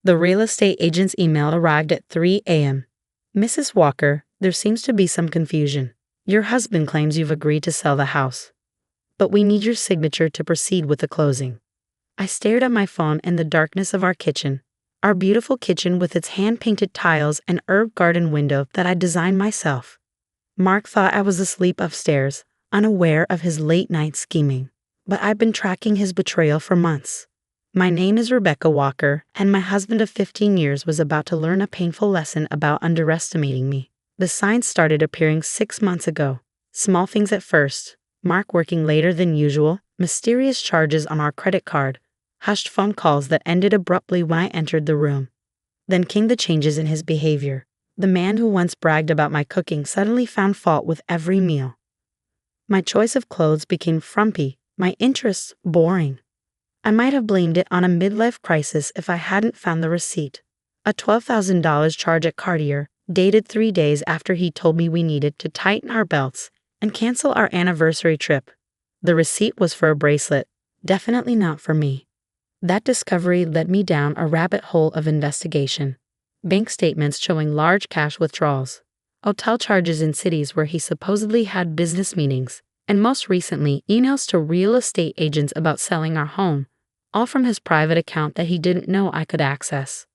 The real estate agent's email arrived at 3 a.m. Mrs. Walker, there seems to be some confusion. Your husband claims you've agreed to sell the house, but we need your signature to proceed with the closing. I stared at my phone in the darkness of our kitchen, our beautiful kitchen with its hand-painted tiles and herb garden window that I designed myself. Mark thought I was asleep upstairs, unaware of his late-night scheming, but I've been tracking his betrayal for months. My name is Rebecca Walker, and my husband of 15 years was about to learn a painful lesson about underestimating me. The signs started appearing 6 months ago. Small things at first. Mark working later than usual, mysterious charges on our credit card, hushed phone calls that ended abruptly when I entered the room. Then came the changes in his behavior. The man who once bragged about my cooking suddenly found fault with every meal. My choice of clothes became frumpy, my interests boring. I might have blamed it on a midlife crisis if I hadn't found the receipt. A $12,000 charge at Cartier, dated 3 days after he told me we needed to tighten our belts and cancel our anniversary trip. The receipt was for a bracelet, definitely not for me. That discovery led me down a rabbit hole of investigation. Bank statements showing large cash withdrawals, hotel charges in cities where he supposedly had business meetings, and most recently, emails to real estate agents about selling our home, all from his private account that he didn't know I could access.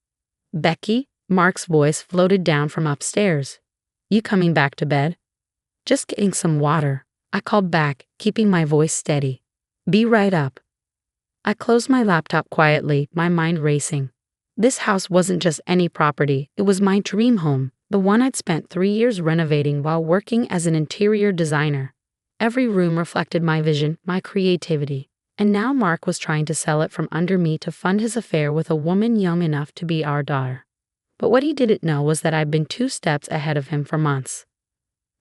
Becky, Mark's voice floated down from upstairs. You coming back to bed? Just getting some water, I called back, keeping my voice steady. Be right up. I closed my laptop quietly, my mind racing. This house wasn't just any property, it was my dream home, the one I'd spent 3 years renovating while working as an interior designer. Every room reflected my vision, my creativity. And now Mark was trying to sell it from under me to fund his affair with a woman young enough to be our daughter. But what he didn't know was that I'd been 2 steps ahead of him for months.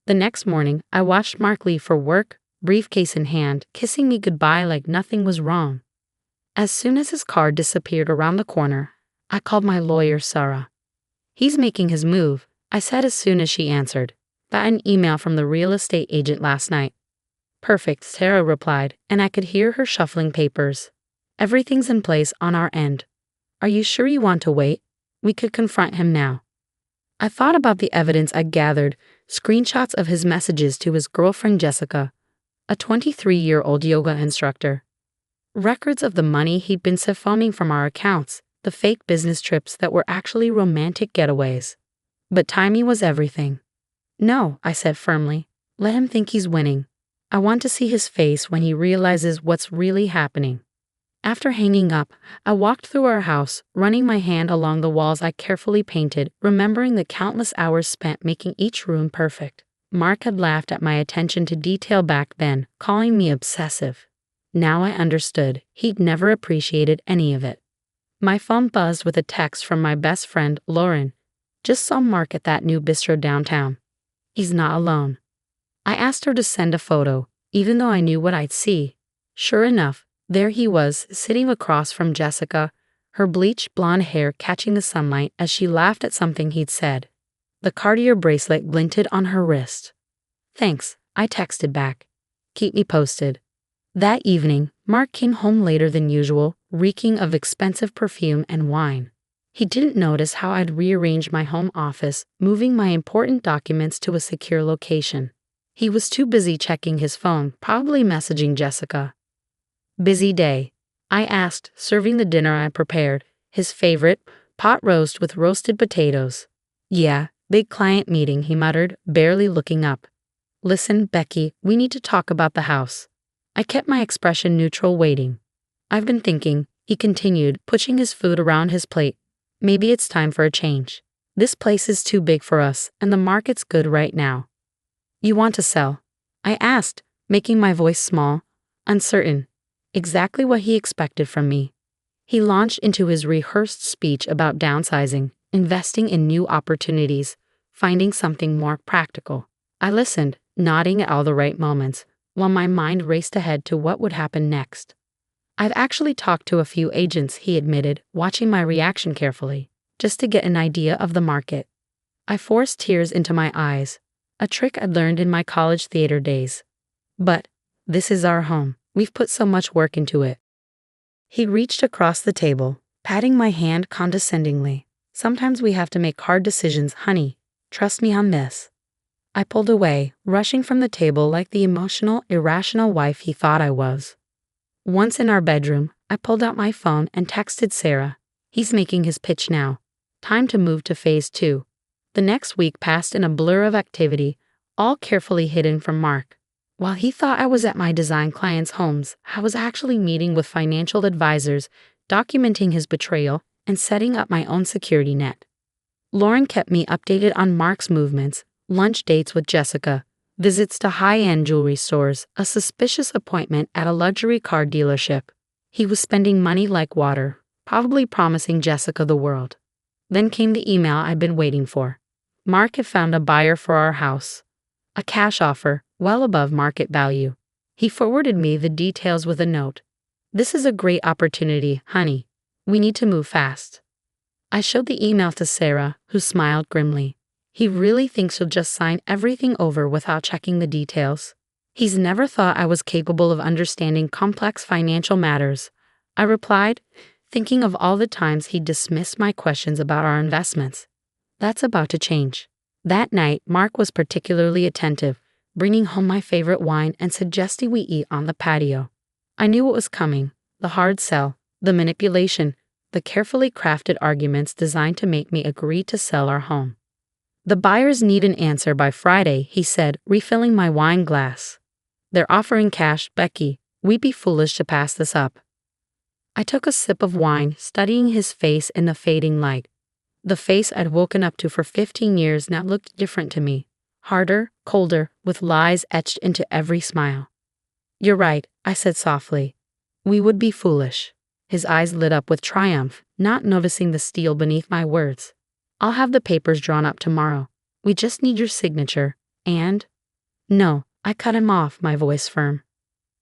The next morning, I watched Mark leave for work, briefcase in hand, kissing me goodbye like nothing was wrong. As soon as his car disappeared around the corner, I called my lawyer, Sarah. He's making his move, I said as soon as she answered. Got an email from the real estate agent last night. Perfect, Sarah replied, and I could hear her shuffling papers. Everything's in place on our end. Are you sure you want to wait? We could confront him now. I thought about the evidence I gathered, screenshots of his messages to his girlfriend Jessica, a 23-year-old yoga instructor. Records of the money he'd been siphoning from our accounts, the fake business trips that were actually romantic getaways. But timing was everything. No, I said firmly. Let him think he's winning. I want to see his face when he realizes what's really happening. After hanging up, I walked through our house, running my hand along the walls I carefully painted, remembering the countless hours spent making each room perfect. Mark had laughed at my attention to detail back then, calling me obsessive. Now I understood. He'd never appreciated any of it. My phone buzzed with a text from my best friend, Lauren. Just saw Mark at that new bistro downtown. He's not alone. I asked her to send a photo, even though I knew what I'd see. Sure enough, there he was, sitting across from Jessica, her bleached blonde hair catching the sunlight as she laughed at something he'd said. The Cartier bracelet glinted on her wrist. Thanks, I texted back. Keep me posted. That evening, Mark came home later than usual, reeking of expensive perfume and wine. He didn't notice how I'd rearranged my home office, moving my important documents to a secure location. He was too busy checking his phone, probably messaging Jessica. Busy day, I asked, serving the dinner I prepared, his favorite, pot roast with roasted potatoes. Yeah, big client meeting, he muttered, barely looking up. Listen, Becky, we need to talk about the house. I kept my expression neutral, waiting. I've been thinking, he continued, pushing his food around his plate. Maybe it's time for a change. This place is too big for us, and the market's good right now. You want to sell? I asked, making my voice small, uncertain. Exactly what he expected from me. He launched into his rehearsed speech about downsizing, investing in new opportunities, finding something more practical. I listened, nodding at all the right moments, while my mind raced ahead to what would happen next. I've actually talked to a few agents, he admitted, watching my reaction carefully, just to get an idea of the market. I forced tears into my eyes, a trick I'd learned in my college theater days. But this is our home. We've put so much work into it. He reached across the table, patting my hand condescendingly. Sometimes we have to make hard decisions, honey. Trust me on this. I pulled away, rushing from the table like the emotional, irrational wife he thought I was. Once in our bedroom, I pulled out my phone and texted Sarah. He's making his pitch now. Time to move to phase 2. The next week passed in a blur of activity, all carefully hidden from Mark. While he thought I was at my design clients' homes, I was actually meeting with financial advisors, documenting his betrayal, and setting up my own security net. Lauren kept me updated on Mark's movements, lunch dates with Jessica, visits to high-end jewelry stores, a suspicious appointment at a luxury car dealership. He was spending money like water, probably promising Jessica the world. Then came the email I'd been waiting for. Mark had found a buyer for our house. A cash offer, well above market value. He forwarded me the details with a note. This is a great opportunity, honey. We need to move fast. I showed the email to Sarah, who smiled grimly. He really thinks he'll just sign everything over without checking the details. He's never thought I was capable of understanding complex financial matters. I replied, thinking of all the times he dismissed my questions about our investments. That's about to change. That night, Mark was particularly attentive, bringing home my favorite wine and suggesting we eat on the patio. I knew what was coming: the hard sell, the manipulation, the carefully crafted arguments designed to make me agree to sell our home. The buyers need an answer by Friday, he said, refilling my wine glass. They're offering cash, Becky. We'd be foolish to pass this up. I took a sip of wine, studying his face in the fading light. The face I'd woken up to for 15 years now looked different to me. Harder, colder, with lies etched into every smile. You're right, I said softly. We would be foolish. His eyes lit up with triumph, not noticing the steel beneath my words. I'll have the papers drawn up tomorrow. We just need your signature, and… No, I cut him off, my voice firm.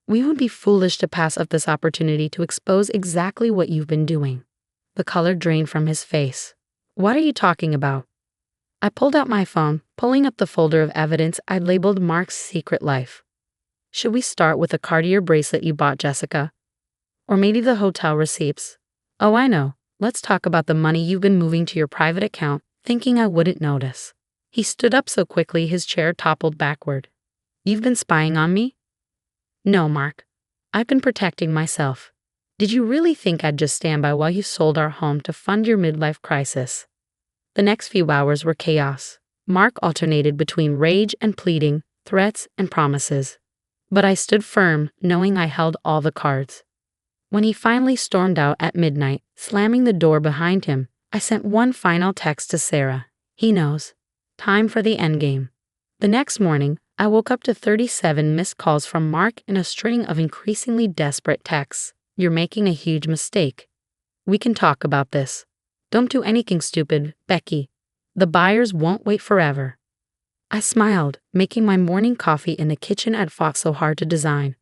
We would be foolish to pass up this opportunity to expose exactly what you've been doing. The color drained from his face. What are you talking about? I pulled out my phone, pulling up the folder of evidence I'd labeled Mark's secret life. Should we start with the Cartier bracelet you bought Jessica? Or maybe the hotel receipts? Oh, I know. Let's talk about the money you've been moving to your private account, thinking I wouldn't notice. He stood up so quickly his chair toppled backward. You've been spying on me? No, Mark. I've been protecting myself. Did you really think I'd just stand by while you sold our home to fund your midlife crisis? The next few hours were chaos. Mark alternated between rage and pleading, threats and promises. But I stood firm, knowing I held all the cards. When he finally stormed out at midnight, slamming the door behind him, I sent one final text to Sarah. He knows. Time for the endgame. The next morning, I woke up to 37 missed calls from Mark and a string of increasingly desperate texts. You're making a huge mistake. We can talk about this. Don't do anything stupid, Becky. The buyers won't wait forever. I smiled, making my morning coffee in the kitchen I'd fought so hard to design.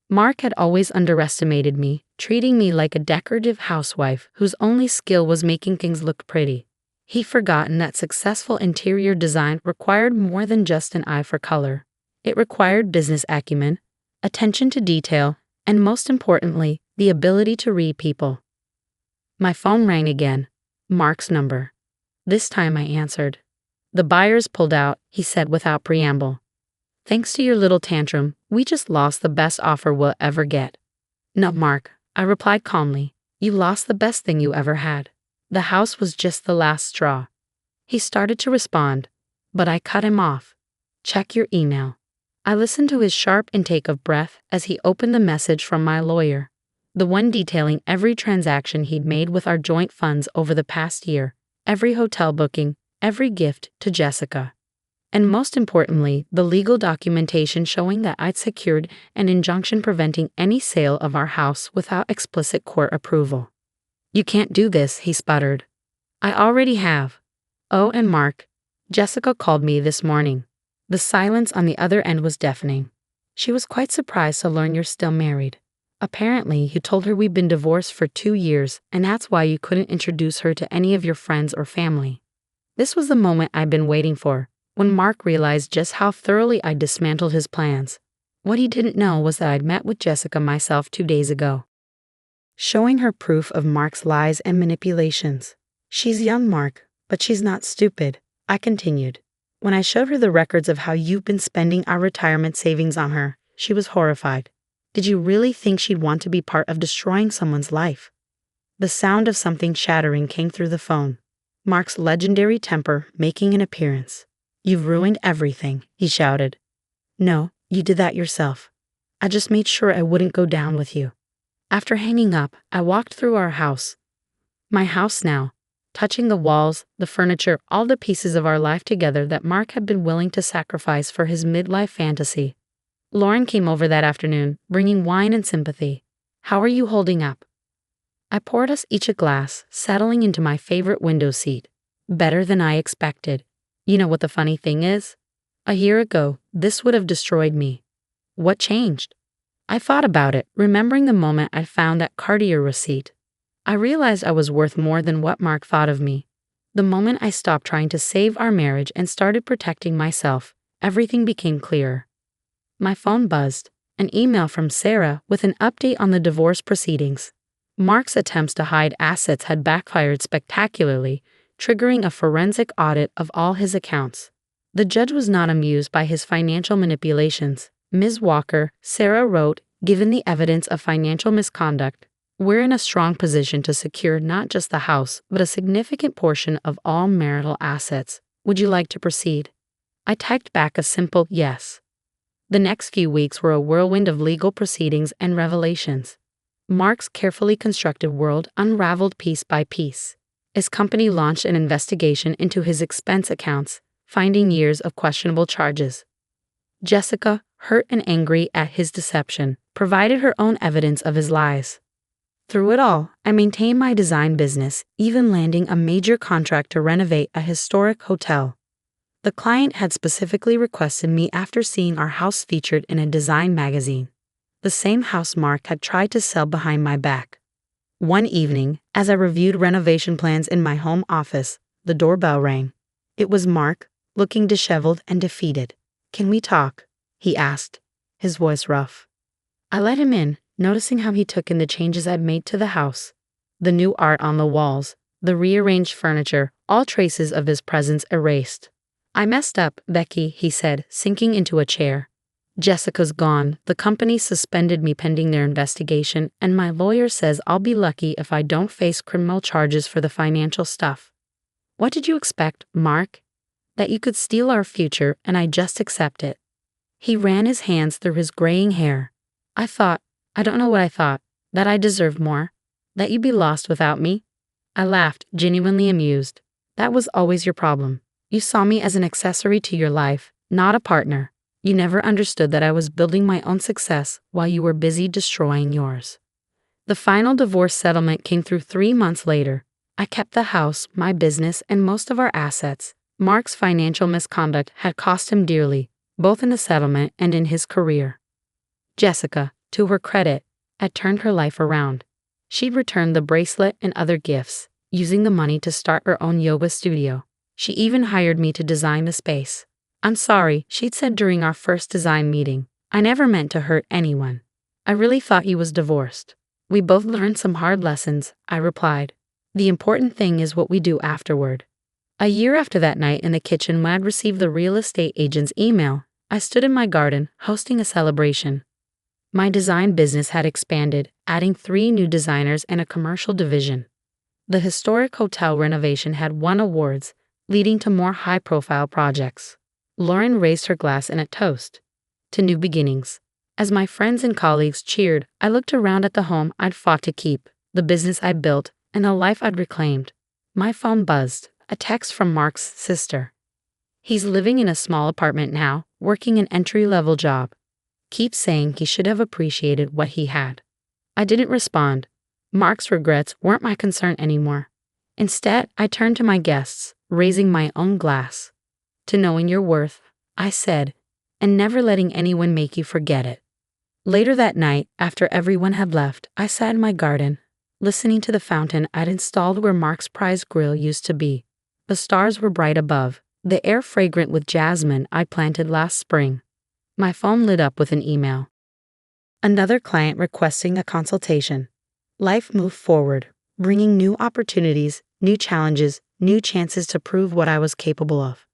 Mark had always underestimated me, treating me like a decorative housewife whose only skill was making things look pretty. He'd forgotten that successful interior design required more than just an eye for color. It required business acumen, attention to detail, and most importantly, the ability to read people. My phone rang again. Mark's number. This time I answered. The buyers pulled out, he said without preamble. Thanks to your little tantrum, we just lost the best offer we'll ever get. No, Mark, I replied calmly. You lost the best thing you ever had. The house was just the last straw. He started to respond, but I cut him off. Check your email. I listened to his sharp intake of breath as he opened the message from my lawyer, the one detailing every transaction he'd made with our joint funds over the past year, every hotel booking, every gift to Jessica. And most importantly, the legal documentation showing that I'd secured an injunction preventing any sale of our house without explicit court approval. You can't do this, he sputtered. I already have. Oh, and Mark. Jessica called me this morning. The silence on the other end was deafening. She was quite surprised to learn you're still married. Apparently, you told her we've been divorced for 2 years, and that's why you couldn't introduce her to any of your friends or family. This was the moment I'd been waiting for, when Mark realized just how thoroughly I'd dismantled his plans. What he didn't know was that I'd met with Jessica myself 2 days ago. showing her proof of Mark's lies and manipulations. She's young, Mark, but she's not stupid, I continued. When I showed her the records of how you've been spending our retirement savings on her, she was horrified. Did you really think she'd want to be part of destroying someone's life? The sound of something shattering came through the phone. Mark's legendary temper making an appearance. You've ruined everything, he shouted. No, you did that yourself. I just made sure I wouldn't go down with you. After hanging up, I walked through our house. My house now, touching the walls, the furniture, all the pieces of our life together that Mark had been willing to sacrifice for his midlife fantasy. Lauren came over that afternoon, bringing wine and sympathy. How are you holding up? I poured us each a glass, settling into my favorite window seat. Better than I expected. You know what the funny thing is? A year ago, this would have destroyed me. What changed? I thought about it, remembering the moment I found that Cartier receipt. I realized I was worth more than what Mark thought of me. The moment I stopped trying to save our marriage and started protecting myself, everything became clearer. My phone buzzed, an email from Sarah with an update on the divorce proceedings. Mark's attempts to hide assets had backfired spectacularly, triggering a forensic audit of all his accounts. The judge was not amused by his financial manipulations. Ms. Walker, Sarah wrote, given the evidence of financial misconduct, we're in a strong position to secure not just the house, but a significant portion of all marital assets. Would you like to proceed? I typed back a simple yes. The next few weeks were a whirlwind of legal proceedings and revelations. Mark's carefully constructed world unraveled piece by piece. His company launched an investigation into his expense accounts, finding years of questionable charges. Jessica, hurt and angry at his deception, provided her own evidence of his lies. Through it all, I maintained my design business, even landing a major contract to renovate a historic hotel. The client had specifically requested me after seeing our house featured in a design magazine, the same house Mark had tried to sell behind my back. One evening, as I reviewed renovation plans in my home office, the doorbell rang. It was Mark, looking disheveled and defeated. Can we talk? He asked, his voice rough. I let him in, noticing how he took in the changes I'd made to the house. The new art on the walls, the rearranged furniture, all traces of his presence erased. I messed up, Becky, he said, sinking into a chair. Jessica's gone, the company suspended me pending their investigation, and my lawyer says I'll be lucky if I don't face criminal charges for the financial stuff. What did you expect, Mark? That you could steal our future and I just accept it. He ran his hands through his graying hair. I don't know what I thought, that I deserved more, that you'd be lost without me. I laughed, genuinely amused. That was always your problem. You saw me as an accessory to your life, not a partner. You never understood that I was building my own success while you were busy destroying yours. The final divorce settlement came through 3 months later. I kept the house, my business, and most of our assets. Mark's financial misconduct had cost him dearly, both in the settlement and in his career. Jessica, to her credit, had turned her life around. She'd returned the bracelet and other gifts, using the money to start her own yoga studio. She even hired me to design the space. I'm sorry, she'd said during our first design meeting. I never meant to hurt anyone. I really thought he was divorced. We both learned some hard lessons, I replied. The important thing is what we do afterward. A year after that night in the kitchen when I'd received the real estate agent's email, I stood in my garden, hosting a celebration. My design business had expanded, adding 3 new designers and a commercial division. The historic hotel renovation had won awards, leading to more high-profile projects. Lauren raised her glass in a toast to new beginnings. As my friends and colleagues cheered, I looked around at the home I'd fought to keep, the business I'd built, and the life I'd reclaimed. My phone buzzed, a text from Mark's sister. He's living in a small apartment now, working an entry-level job. Keep saying he should have appreciated what he had. I didn't respond. Mark's regrets weren't my concern anymore. Instead, I turned to my guests, raising my own glass. To knowing your worth, I said, and never letting anyone make you forget it. Later that night, after everyone had left, I sat in my garden, listening to the fountain I'd installed where Mark's prize grill used to be. The stars were bright above, the air fragrant with jasmine I planted last spring. My phone lit up with an email. Another client requesting a consultation. Life moved forward, bringing new opportunities, new challenges, new chances to prove what I was capable of.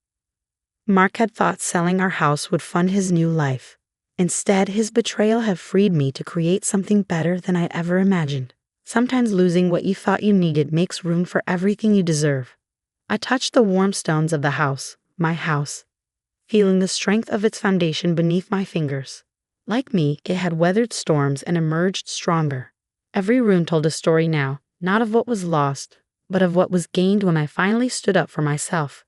Mark had thought selling our house would fund his new life. Instead, his betrayal had freed me to create something better than I'd ever imagined. Sometimes losing what you thought you needed makes room for everything you deserve. I touched the warm stones of the house, my house, feeling the strength of its foundation beneath my fingers. Like me, it had weathered storms and emerged stronger. Every room told a story now, not of what was lost, but of what was gained when I finally stood up for myself.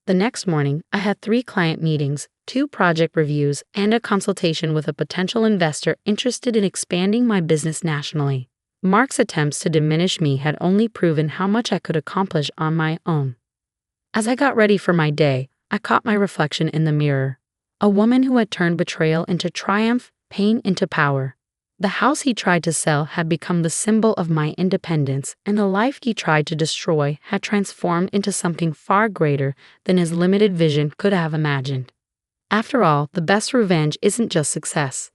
The next morning, I had 3 client meetings, 2 project reviews, and a consultation with a potential investor interested in expanding my business nationally. Mark's attempts to diminish me had only proven how much I could accomplish on my own. As I got ready for my day, I caught my reflection in the mirror. A woman who had turned betrayal into triumph, pain into power. The house he tried to sell had become the symbol of my independence, and the life he tried to destroy had transformed into something far greater than his limited vision could have imagined. After all, the best revenge isn't just success.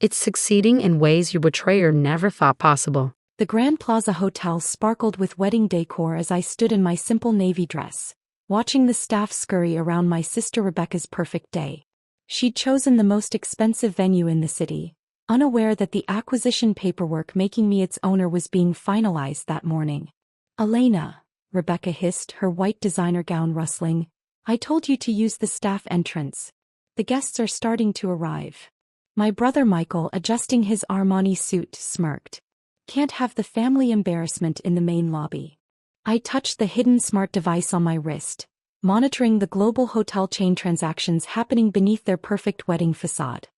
It's succeeding in ways your betrayer never thought possible. The Grand Plaza Hotel sparkled with wedding decor as I stood in my simple navy dress, watching the staff scurry around my sister Rebecca's perfect day. She'd chosen the most expensive venue in the city, unaware that the acquisition paperwork making me its owner was being finalized that morning. "Elena," Rebecca hissed, her white designer gown rustling, "I told you to use the staff entrance. The guests are starting to arrive." My brother Michael, adjusting his Armani suit, smirked. "Can't have the family embarrassment in the main lobby." I touched the hidden smart device on my wrist, monitoring the global hotel chain transactions happening beneath their perfect wedding facade.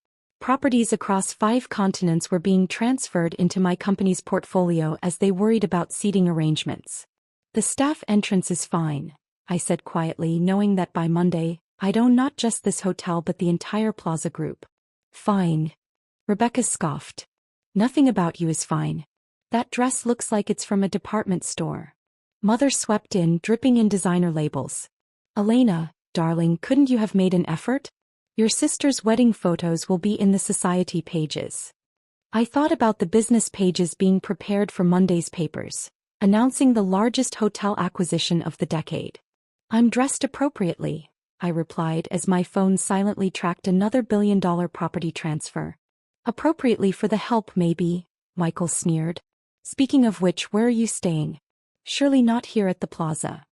Properties across 5 continents were being transferred into my company's portfolio as they worried about seating arrangements. "The staff entrance is fine," I said quietly, knowing that by Monday, I'd own not just this hotel but the entire Plaza Group. "Fine," Rebecca scoffed. "Nothing about you is fine. That dress looks like it's from a department store." Mother swept in, dripping in designer labels. "Elena, darling, couldn't you have made an effort? Your sister's wedding photos will be in the society pages." I thought about the business pages being prepared for Monday's papers, announcing the largest hotel acquisition of the decade. "I'm dressed appropriately," I replied as my phone silently tracked another billion-dollar property transfer. "Appropriately for the help, maybe," Michael sneered. "Speaking of which, where are you staying?" "Surely not here at the Plaza."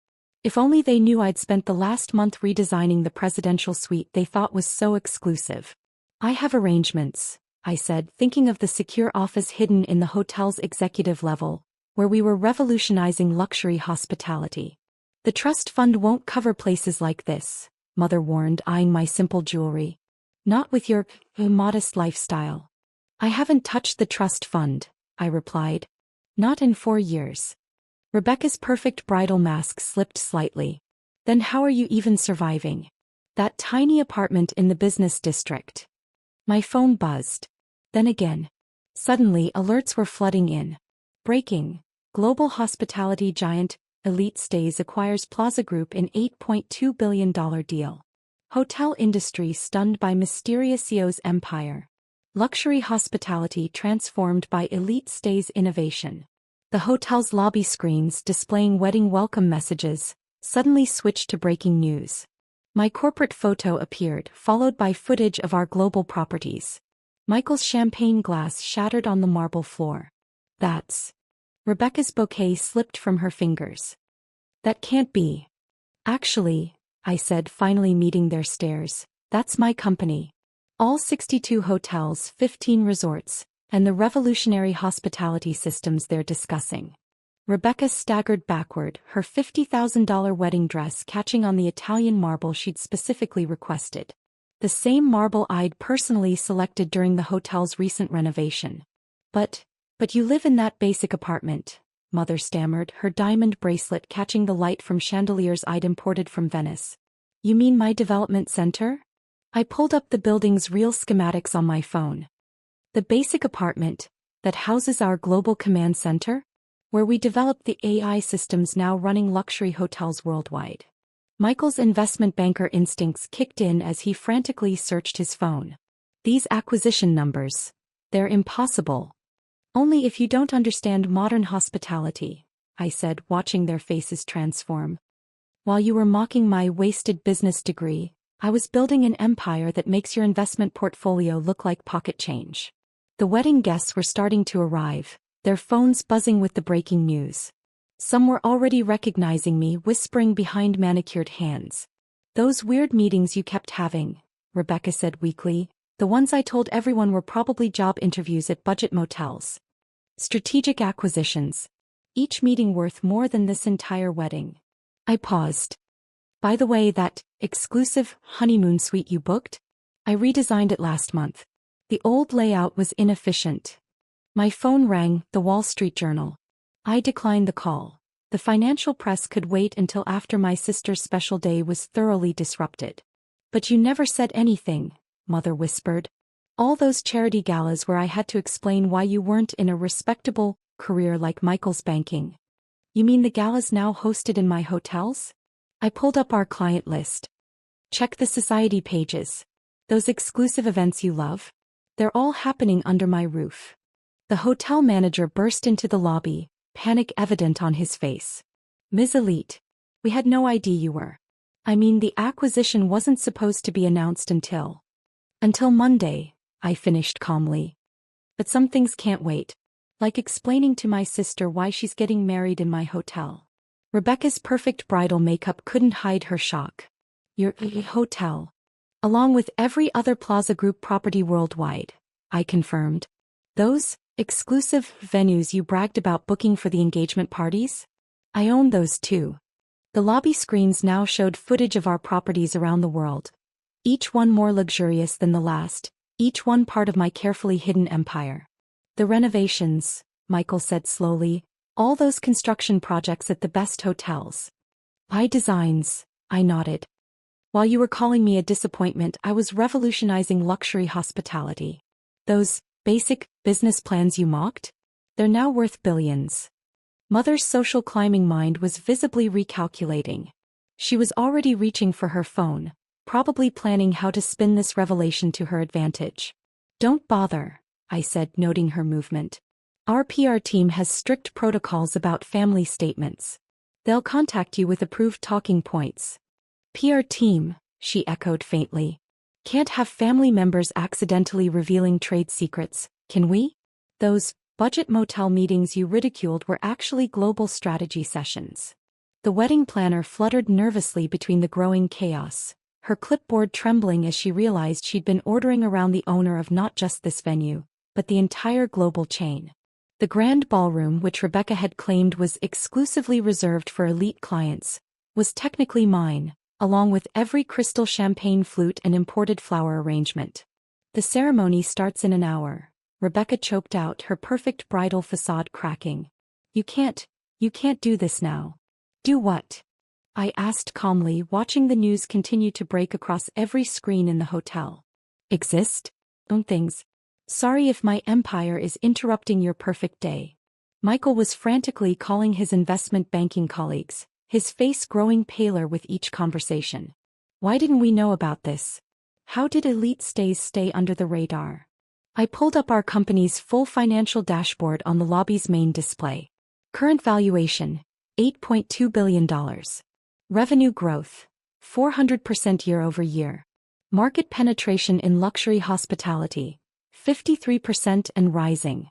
If only they knew I'd spent the last month redesigning the presidential suite they thought was so exclusive. "I have arrangements," I said, thinking of the secure office hidden in the hotel's executive level, where we were revolutionizing luxury hospitality. "The trust fund won't cover places like this," Mother warned, eyeing my simple jewelry. "Not with your modest lifestyle." "I haven't touched the trust fund," I replied. "Not in 4 years." Rebecca's perfect bridal mask slipped slightly. "Then how are you even surviving? That tiny apartment in the business district." My phone buzzed. Then again. Suddenly, alerts were flooding in. Breaking. Global hospitality giant Elite Stays acquires Plaza Group in $8.2 billion deal. Hotel industry stunned by mysterious CEO's empire. Luxury hospitality transformed by Elite Stays innovation. The hotel's lobby screens displaying wedding welcome messages suddenly switched to breaking news. My corporate photo appeared, followed by footage of our global properties. Michael's champagne glass shattered on the marble floor. "That's..." Rebecca's bouquet slipped from her fingers. "That can't be." "Actually," I said, finally meeting their stares, "that's my company. All 62 hotels, 15 resorts, and the revolutionary hospitality systems they're discussing." Rebecca staggered backward, her $50,000 wedding dress catching on the Italian marble she'd specifically requested. The same marble I'd personally selected during the hotel's recent renovation. But you live in that basic apartment," Mother stammered, her diamond bracelet catching the light from chandeliers I'd imported from Venice. "You mean my development center?" I pulled up the building's real schematics on my phone. "The basic apartment that houses our global command center, where we develop the AI systems now running luxury hotels worldwide." Michael's investment banker instincts kicked in as he frantically searched his phone. "These acquisition numbers, they're impossible." Only if you don't understand modern hospitality, I said, watching their faces transform. While you were mocking my wasted business degree, I was building an empire that makes your investment portfolio look like pocket change. The wedding guests were starting to arrive, their phones buzzing with the breaking news. Some were already recognizing me, whispering behind manicured hands. "Those weird meetings you kept having," Rebecca said weakly. "The ones I told everyone were probably job interviews at budget motels. Strategic acquisitions. Each meeting worth more than this entire wedding." I paused. "By the way, that exclusive honeymoon suite you booked? I redesigned it last month. The old layout was inefficient." My phone rang, the Wall Street Journal. I declined the call. The financial press could wait until after my sister's special day was thoroughly disrupted. "But you never said anything," Mother whispered. "All those charity galas where I had to explain why you weren't in a respectable career like Michael's banking." "You mean the galas now hosted in my hotels?" I pulled up our client list. "Check the society pages. Those exclusive events you love? They're all happening under my roof." The hotel manager burst into the lobby, panic evident on his face. "Ms. Elite, we had no idea you were. I mean, the acquisition wasn't supposed to be announced until Monday," I finished calmly. "But some things can't wait. Like explaining to my sister why she's getting married in my hotel." Rebecca's perfect bridal makeup couldn't hide her shock. "Your hotel? Along with every other Plaza Group property worldwide," I confirmed. "Those exclusive venues you bragged about booking for the engagement parties? I own those too." The lobby screens now showed footage of our properties around the world. Each one more luxurious than the last, each one part of my carefully hidden empire. "The renovations," Michael said slowly, "all those construction projects at the best hotels." "My designs," I nodded. "While you were calling me a disappointment, I was revolutionizing luxury hospitality. Those basic business plans you mocked? They're now worth billions." Mother's social climbing mind was visibly recalculating. She was already reaching for her phone, probably planning how to spin this revelation to her advantage. "Don't bother," I said, noting her movement. "Our PR team has strict protocols about family statements. They'll contact you with approved talking points." "PR team," she echoed faintly. "Can't have family members accidentally revealing trade secrets, can we? Those budget motel meetings you ridiculed were actually global strategy sessions." The wedding planner fluttered nervously between the growing chaos, her clipboard trembling as she realized she'd been ordering around the owner of not just this venue, but the entire global chain. The grand ballroom, which Rebecca had claimed was exclusively reserved for elite clients, was technically mine, along with every crystal champagne flute and imported flower arrangement. "The ceremony starts in an hour," Rebecca choked out, her perfect bridal facade cracking. You can't do this now." "Do what?" I asked calmly, watching the news continue to break across every screen in the hotel. "Exist? Own things. Sorry if my empire is interrupting your perfect day." Michael was frantically calling his investment banking colleagues, his face growing paler with each conversation. "Why didn't we know about this? How did Elite Stays stay under the radar?" I pulled up our company's full financial dashboard on the lobby's main display. Current valuation, $8.2 billion. Revenue growth, 400% year-over-year. Market penetration in luxury hospitality, 53% and rising.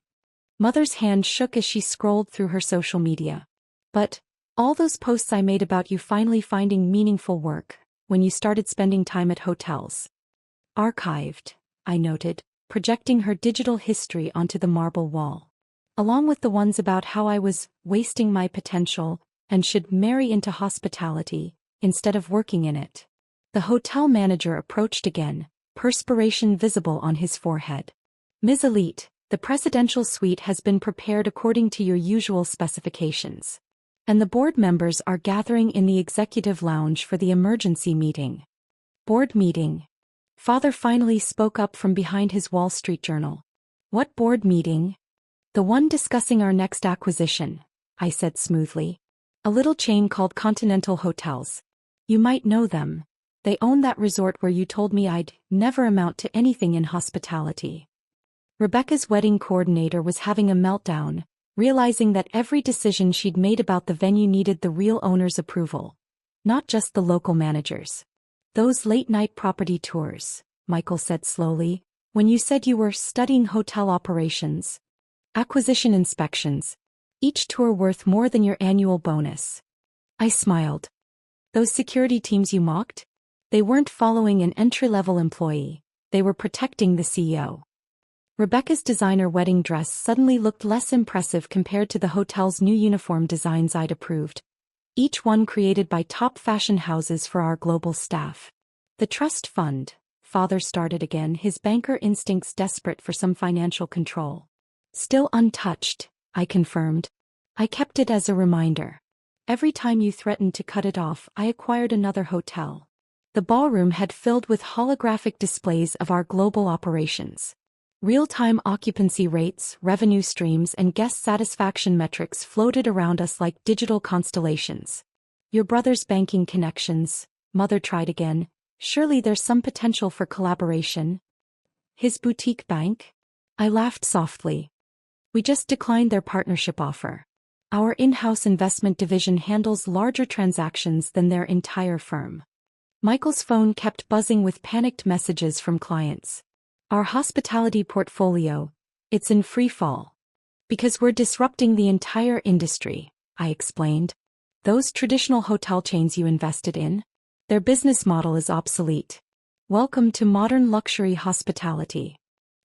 Mother's hand shook as she scrolled through her social media. "But all those posts I made about you finally finding meaningful work, when you started spending time at hotels." "Archived," I noted, projecting her digital history onto the marble wall. "Along with the ones about how I was wasting my potential and should marry into hospitality instead of working in it." The hotel manager approached again, perspiration visible on his forehead. "Ms. Elite, the presidential suite has been prepared according to your usual specifications. And the board members are gathering in the executive lounge for the emergency meeting." "Board meeting?" Father finally spoke up from behind his Wall Street Journal. "What board meeting?" "The one discussing our next acquisition," I said smoothly. "A little chain called Continental Hotels. You might know them. They own that resort where you told me I'd never amount to anything in hospitality." Rebecca's wedding coordinator was having a meltdown, realizing that every decision she'd made about the venue needed the real owner's approval, not just the local manager's. "Those late-night property tours," Michael said slowly, "when you said you were studying hotel operations, acquisition inspections, each tour worth more than your annual bonus." I smiled. "Those security teams you mocked? They weren't following an entry-level employee, they were protecting the CEO." Rebecca's designer wedding dress suddenly looked less impressive compared to the hotel's new uniform designs I'd approved, each one created by top fashion houses for our global staff. "The trust fund," Father started again, his banker instincts desperate for some financial control. "Still untouched," I confirmed. "I kept it as a reminder. Every time you threatened to cut it off, I acquired another hotel." The ballroom had filled with holographic displays of our global operations. Real-time occupancy rates, revenue streams, and guest satisfaction metrics floated around us like digital constellations. "Your brother's banking connections," Mother tried again. "Surely there's some potential for collaboration." "His boutique bank?" I laughed softly. "We just declined their partnership offer. Our in-house investment division handles larger transactions than their entire firm." Michael's phone kept buzzing with panicked messages from clients. "Our hospitality portfolio, it's in free fall. Because we're disrupting the entire industry," I explained. "Those traditional hotel chains you invested in? Their business model is obsolete. Welcome to modern luxury hospitality."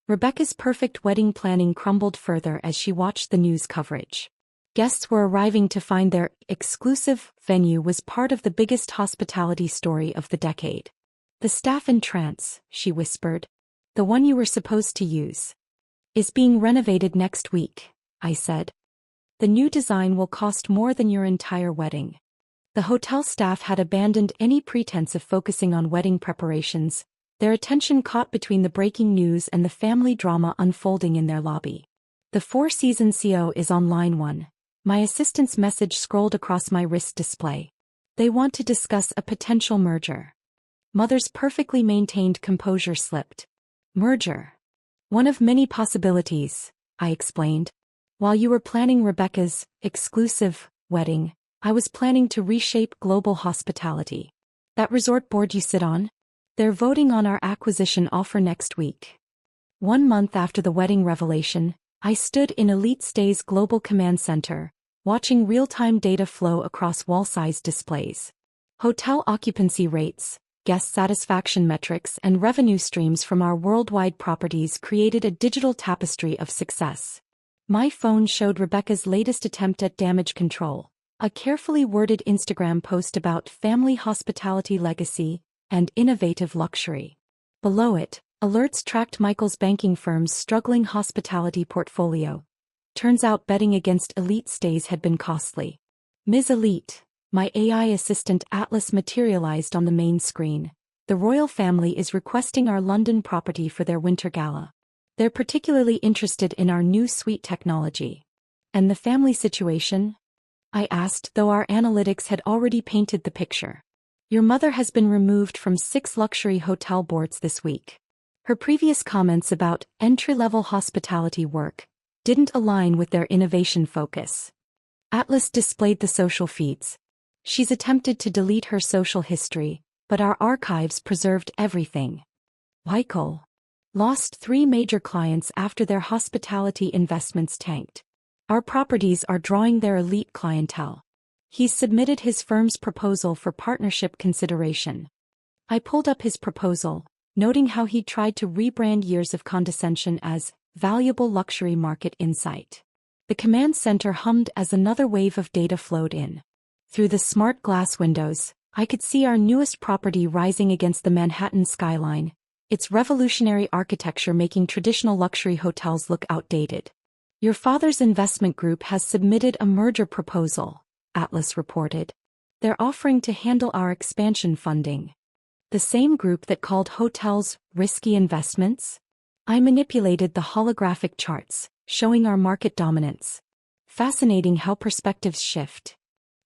Rebecca's perfect wedding planning crumbled further as she watched the news coverage. Guests were arriving to find their exclusive venue was part of the biggest hospitality story of the decade. "The staff in trance," she whispered. "The one you were supposed to use is being renovated next week," I said. "The new design will cost more than your entire wedding." The hotel staff had abandoned any pretense of focusing on wedding preparations, their attention caught between the breaking news and the family drama unfolding in their lobby. "The Four Seasons CO is on line 1. My assistant's message scrolled across my wrist display. "They want to discuss a potential merger." Mother's perfectly maintained composure slipped. "Merger? One of many possibilities," I explained. "While you were planning Rebecca's exclusive wedding, I was planning to reshape global hospitality. That resort board you sit on? They're voting on our acquisition offer next week." 1 month after the wedding revelation, I stood in Elite Stay's global command center, watching real-time data flow across wall-size displays. Hotel occupancy rates, guest satisfaction metrics, and revenue streams from our worldwide properties created a digital tapestry of success. My phone showed Rebecca's latest attempt at damage control, a carefully worded Instagram post about family hospitality legacy and innovative luxury. Below it, alerts tracked Michael's banking firm's struggling hospitality portfolio. Turns out betting against Elite Stays had been costly. "Ms. Elite," my AI assistant Atlas materialized on the main screen. "The royal family is requesting our London property for their winter gala. They're particularly interested in our new suite technology." "And the family situation?" I asked, though our analytics had already painted the picture. "Your mother has been removed from 6 luxury hotel boards this week. Her previous comments about entry-level hospitality work didn't align with their innovation focus." Atlas displayed the social feeds. "She's attempted to delete her social history, but our archives preserved everything." Michael lost 3 major clients after their hospitality investments tanked. "Our properties are drawing their elite clientele. He's submitted his firm's proposal for partnership consideration." I pulled up his proposal, noting how he tried to rebrand years of condescension as valuable luxury market insight. The command center hummed as another wave of data flowed in. Through the smart glass windows, I could see our newest property rising against the Manhattan skyline, its revolutionary architecture making traditional luxury hotels look outdated. "Your father's investment group has submitted a merger proposal," Atlas reported. "They're offering to handle our expansion funding." "The same group that called hotels risky investments?" I manipulated the holographic charts, showing our market dominance. Fascinating how perspectives shift.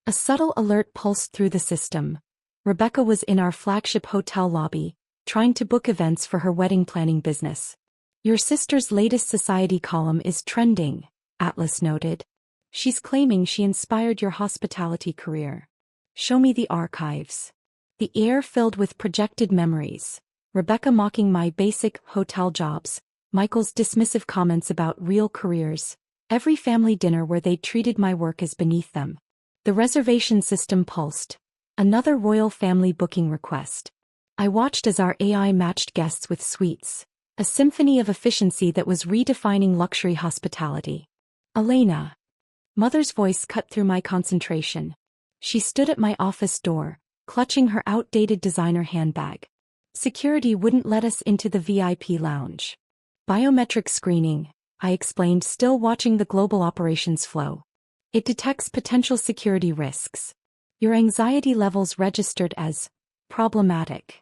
A subtle alert pulsed through the system. Rebecca was in our flagship hotel lobby, trying to book events for her wedding planning business. Your sister's latest society column is trending, Atlas noted. She's claiming she inspired your hospitality career. Show me the archives. The air filled with projected memories. Rebecca mocking my basic hotel jobs. Michael's dismissive comments about real careers. Every family dinner where they treated my work as beneath them. The reservation system pulsed. Another royal family booking request. I watched as our AI matched guests with suites. A symphony of efficiency that was redefining luxury hospitality. Elena. Mother's voice cut through my concentration. She stood at my office door, clutching her outdated designer handbag. Security wouldn't let us into the VIP lounge. Biometric screening, I explained, still watching the global operations flow. It detects potential security risks. Your anxiety levels registered as problematic.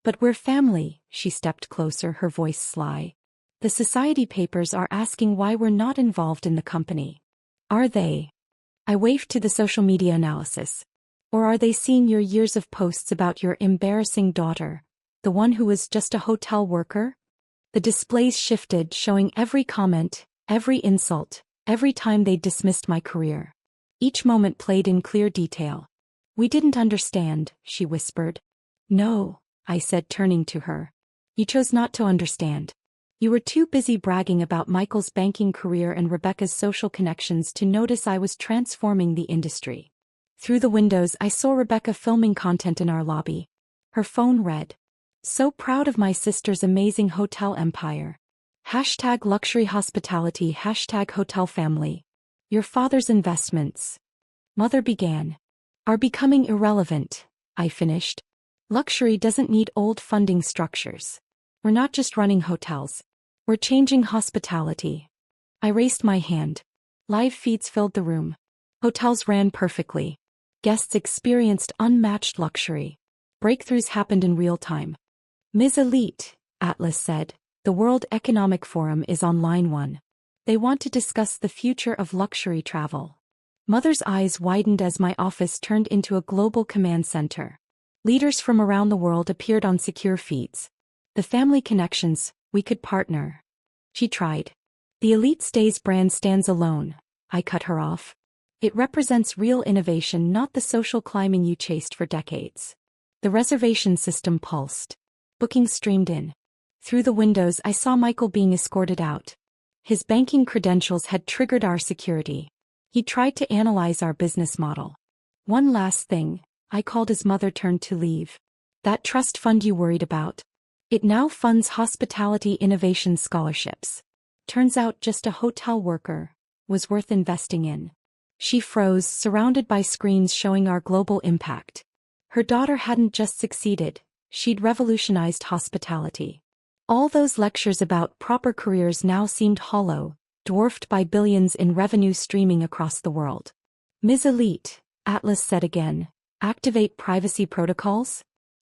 But we're family, she stepped closer, her voice sly. The society papers are asking why we're not involved in the company. Are they? I waved to the social media analysis. Or are they seeing your years of posts about your embarrassing daughter, the one who was just a hotel worker? The displays shifted, showing every comment, every insult, every time they dismissed my career. Each moment played in clear detail. We didn't understand, she whispered. No, I said, turning to her. You chose not to understand. You were too busy bragging about Michael's banking career and Rebecca's social connections to notice I was transforming the industry. Through the windows, I saw Rebecca filming content in our lobby. Her phone read, "So proud of my sister's amazing hotel empire. #luxury hospitality, #hotel family. Your father's investments," Mother began, "are becoming irrelevant," I finished. Luxury doesn't need old funding structures. We're not just running hotels. We're changing hospitality. I raised my hand. Live feeds filled the room. Hotels ran perfectly. Guests experienced unmatched luxury. Breakthroughs happened in real time. Ms. Elite, Atlas said, the World Economic Forum is on line 1. They want to discuss the future of luxury travel. Mother's eyes widened as my office turned into a global command center. Leaders from around the world appeared on secure feeds. The family connections, we could partner. She tried. The Elite Stays brand stands alone, I cut her off. It represents real innovation, not the social climbing you chased for decades. The reservation system pulsed. Bookings streamed in. Through the windows, I saw Michael being escorted out. His banking credentials had triggered our security. He tried to analyze our business model. One last thing, I called as Mother turned to leave. That trust fund you worried about? It now funds hospitality innovation scholarships. Turns out just a hotel worker was worth investing in. She froze, surrounded by screens showing our global impact. Her daughter hadn't just succeeded, she'd revolutionized hospitality. All those lectures about proper careers now seemed hollow, dwarfed by billions in revenue streaming across the world. Ms. Elite, Atlas said again, activate privacy protocols?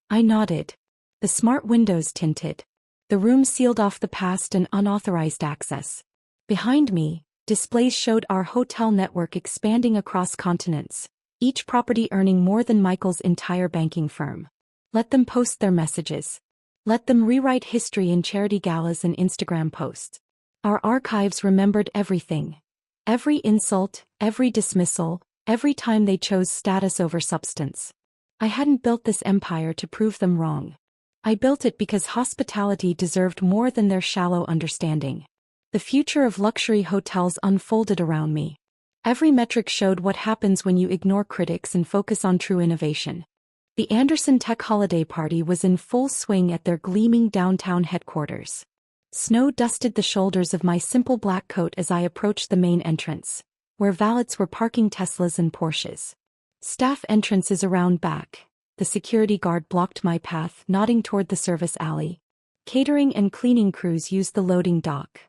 I nodded. The smart windows tinted. The room sealed off the past and unauthorized access. Behind me, displays showed our hotel network expanding across continents, each property earning more than Michael's entire banking firm. Let them post their messages. Let them rewrite history in charity galas and Instagram posts. Our archives remembered everything. Every insult, every dismissal, every time they chose status over substance. I hadn't built this empire to prove them wrong. I built it because hospitality deserved more than their shallow understanding. The future of luxury hotels unfolded around me. Every metric showed what happens when you ignore critics and focus on true innovation. The Anderson Tech Holiday Party was in full swing at their gleaming downtown headquarters. Snow dusted the shoulders of my simple black coat as I approached the main entrance, where valets were parking Teslas and Porsches. Staff entrance is around back. The security guard blocked my path, nodding toward the service alley. Catering and cleaning crews used the loading dock.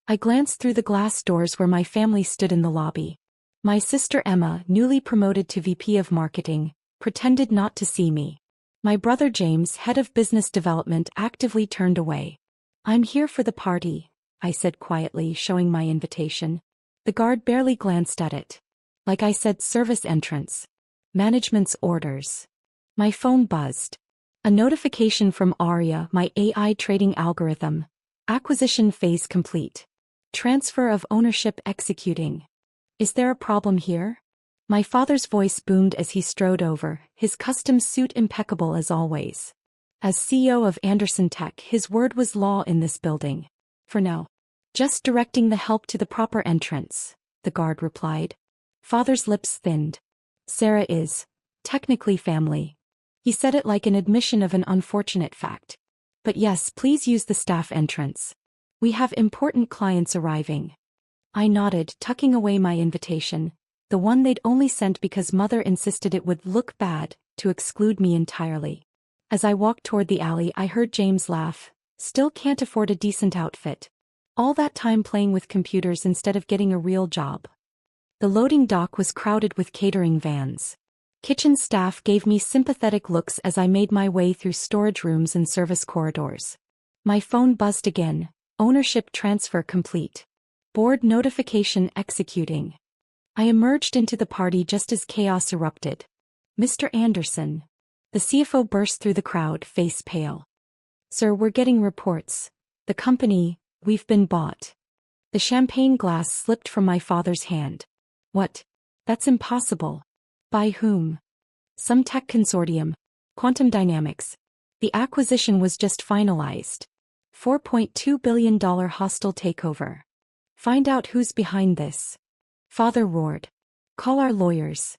I glanced through the glass doors where my family stood in the lobby. My sister Emma, newly promoted to VP of Marketing, pretended not to see me. My brother James, head of business development, actively turned away. I'm here for the party, I said quietly, showing my invitation. The guard barely glanced at it. Like I said, service entrance. Management's orders. My phone buzzed. A notification from Aria, my AI trading algorithm. Acquisition phase complete. Transfer of ownership executing. Is there a problem here? My father's voice boomed as he strode over, his custom suit impeccable as always. As CEO of Anderson Tech, his word was law in this building. For now. Just directing the help to the proper entrance, the guard replied. Father's lips thinned. Sarah is, technically family. He said it like an admission of an unfortunate fact. But yes, please use the staff entrance. We have important clients arriving. I nodded, tucking away my invitation, the one they'd only sent because Mother insisted it would look bad, to exclude me entirely. As I walked toward the alley, I heard James laugh. Still can't afford a decent outfit. All that time playing with computers instead of getting a real job. The loading dock was crowded with catering vans. Kitchen staff gave me sympathetic looks as I made my way through storage rooms and service corridors. My phone buzzed again. Ownership transfer complete. Board notification executing. I emerged into the party just as chaos erupted. Mr. Anderson. The CFO burst through the crowd, face pale. Sir, we're getting reports. The company, we've been bought. The champagne glass slipped from my father's hand. What? That's impossible. By whom? Some tech consortium. Quantum Dynamics. The acquisition was just finalized. $4.2 billion hostile takeover. Find out who's behind this. Father roared. Call our lawyers.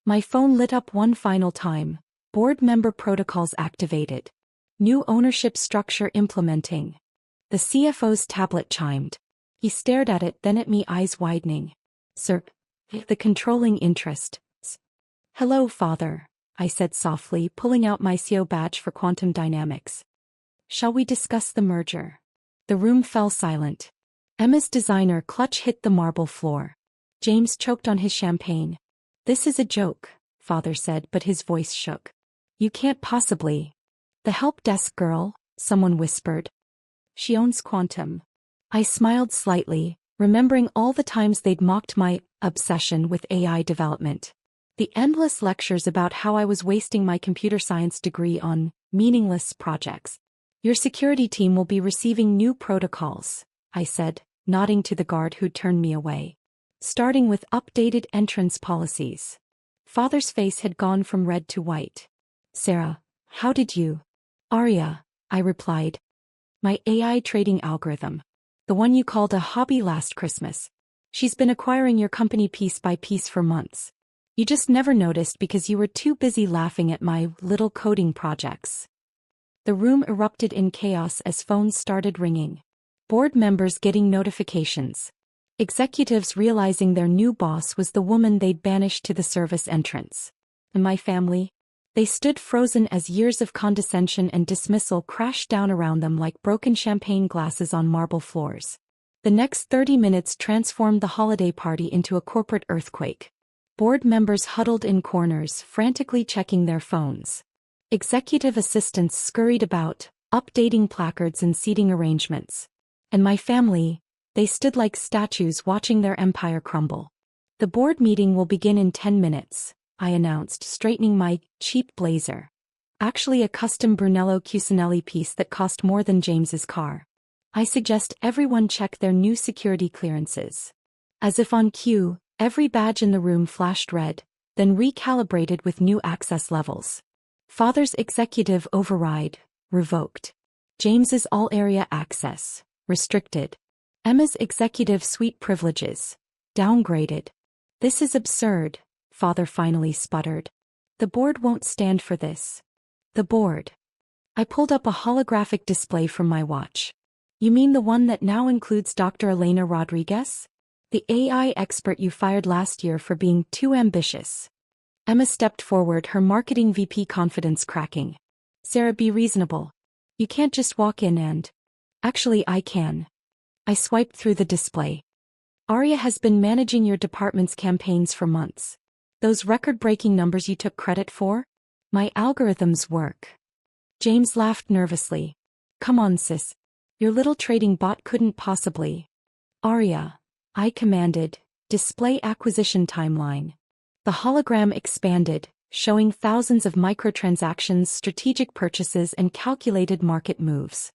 My phone lit up one final time. Board member protocols activated. New ownership structure implementing. The CFO's tablet chimed. He stared at it, then at me, eyes widening. Sir, the controlling interest. Hello, Father, I said softly, pulling out my CO badge for Quantum Dynamics. Shall we discuss the merger? The room fell silent. Emma's designer clutch hit the marble floor. James choked on his champagne. This is a joke, Father said, but his voice shook. You can't possibly. The help desk girl, someone whispered. She owns Quantum. I smiled slightly, remembering all the times they'd mocked my obsession with AI development. The endless lectures about how I was wasting my computer science degree on meaningless projects. Your security team will be receiving new protocols, I said, nodding to the guard who'd turned me away. Starting with updated entrance policies. Father's face had gone from red to white. Sarah, how did you? Arya, I replied. My AI trading algorithm. The one you called a hobby last Christmas. She's been acquiring your company piece by piece for months. You just never noticed because you were too busy laughing at my little coding projects. The room erupted in chaos as phones started ringing. Board members getting notifications. Executives realizing their new boss was the woman they'd banished to the service entrance. And my family? They stood frozen as years of condescension and dismissal crashed down around them like broken champagne glasses on marble floors. The next 30 minutes transformed the holiday party into a corporate earthquake. Board members huddled in corners, frantically checking their phones. Executive assistants scurried about, updating placards and seating arrangements. And my family, they stood like statues watching their empire crumble. The board meeting will begin in 10 minutes, I announced, straightening my cheap blazer. Actually a custom Brunello Cucinelli piece that cost more than James's car. I suggest everyone check their new security clearances. As if on cue, every badge in the room flashed red, then recalibrated with new access levels. Father's executive override, revoked. James's all-area access, restricted. Emma's executive suite privileges, downgraded. This is absurd, Father finally sputtered. The board won't stand for this. The board. I pulled up a holographic display from my watch. You mean the one that now includes Dr. Elena Rodriguez? The AI expert you fired last year for being too ambitious. Emma stepped forward, her marketing VP confidence cracking. Sarah, be reasonable. You can't just walk in and... Actually, I can. I swiped through the display. Arya has been managing your department's campaigns for months. Those record-breaking numbers you took credit for? My algorithms work. James laughed nervously. Come on, sis. Your little trading bot couldn't possibly. Arya, I commanded, display acquisition timeline. The hologram expanded, showing thousands of microtransactions, strategic purchases, and calculated market moves.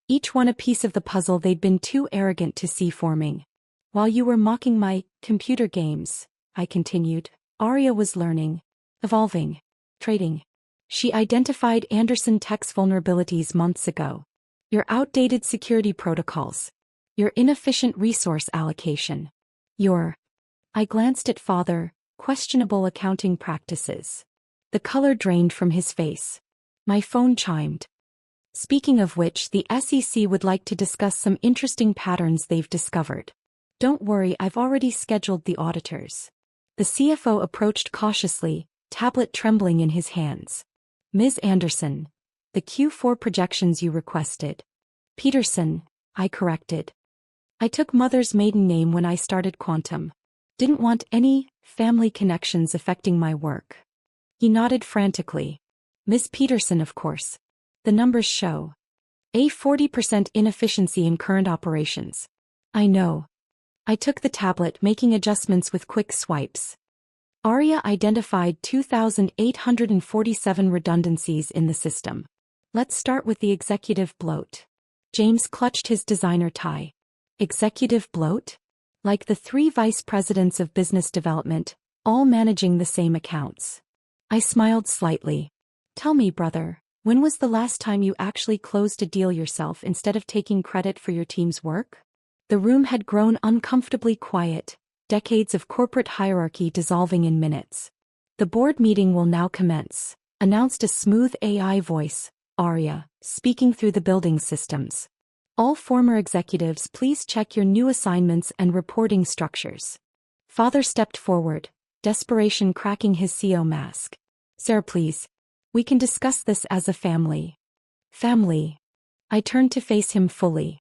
each one a piece of the puzzle they'd been too arrogant to see forming. While you were mocking my computer games, I continued, Arya was learning, evolving, trading. She identified Anderson Tech's vulnerabilities months ago. Your outdated security protocols. Your inefficient resource allocation. I glanced at father, questionable accounting practices. The color drained from his face. My phone chimed. Speaking of which, the SEC would like to discuss some interesting patterns they've discovered. Don't worry, I've already scheduled the auditors. The CFO approached cautiously, tablet trembling in his hands. Ms. Anderson, the Q4 projections you requested. Peterson, I corrected. I took mother's maiden name when I started Quantum. Didn't want any family connections affecting my work. He nodded frantically. Miss Peterson, of course. The numbers show a 40% inefficiency in current operations. I know. I took the tablet, making adjustments with quick swipes. Arya identified 2,847 redundancies in the system. Let's start with the executive bloat. James clutched his designer tie. Executive bloat? Like the 3 vice presidents of business development, all managing the same accounts. I smiled slightly. Tell me, brother, when was the last time you actually closed a deal yourself instead of taking credit for your team's work? The room had grown uncomfortably quiet, decades of corporate hierarchy dissolving in minutes. The board meeting will now commence, announced a smooth AI voice, Arya, speaking through the building systems. All former executives, please check your new assignments and reporting structures. Father stepped forward, desperation cracking his CO mask. Sir, please. We can discuss this as a family. Family. I turned to face him fully.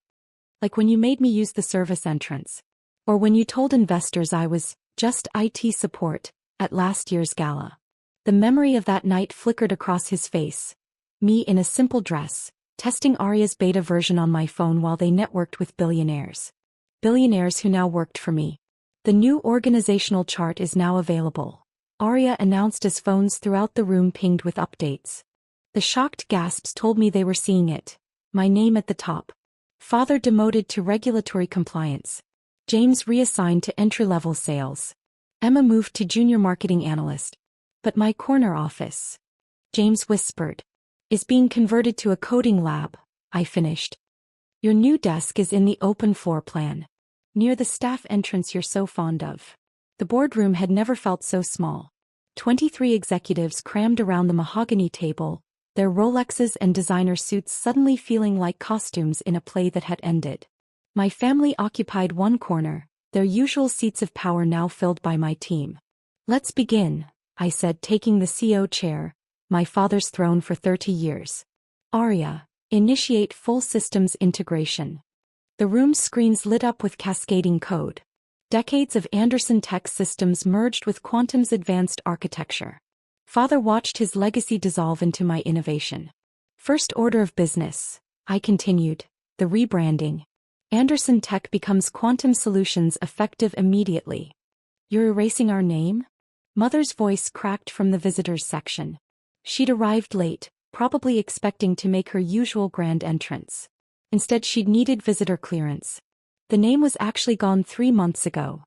Like when you made me use the service entrance. Or when you told investors I was just IT support at last year's gala. The memory of that night flickered across his face. Me in a simple dress, testing Arya's beta version on my phone while they networked with billionaires. Billionaires who now worked for me. The new organizational chart is now available. Arya announced as phones throughout the room pinged with updates. The shocked gasps told me they were seeing it. My name at the top. Father demoted to regulatory compliance. James reassigned to entry-level sales. Emma moved to junior marketing analyst. But my corner office, James whispered, is being converted to a coding lab. I finished. Your new desk is in the open floor plan, near the staff entrance you're so fond of. The boardroom had never felt so small. 23 executives crammed around the mahogany table, their Rolexes and designer suits suddenly feeling like costumes in a play that had ended. My family occupied one corner, their usual seats of power now filled by my team. Let's begin, I said, taking the CO chair, my father's throne for 30 years. Arya, initiate full systems integration. The room's screens lit up with cascading code. Decades of Anderson Tech systems merged with Quantum's advanced architecture. Father watched his legacy dissolve into my innovation. First order of business, I continued, the rebranding. Anderson Tech becomes Quantum Solutions effective immediately. You're erasing our name? Mother's voice cracked from the visitors section. She'd arrived late, probably expecting to make her usual grand entrance. Instead, she'd needed visitor clearance. The name was actually gone 3 months ago.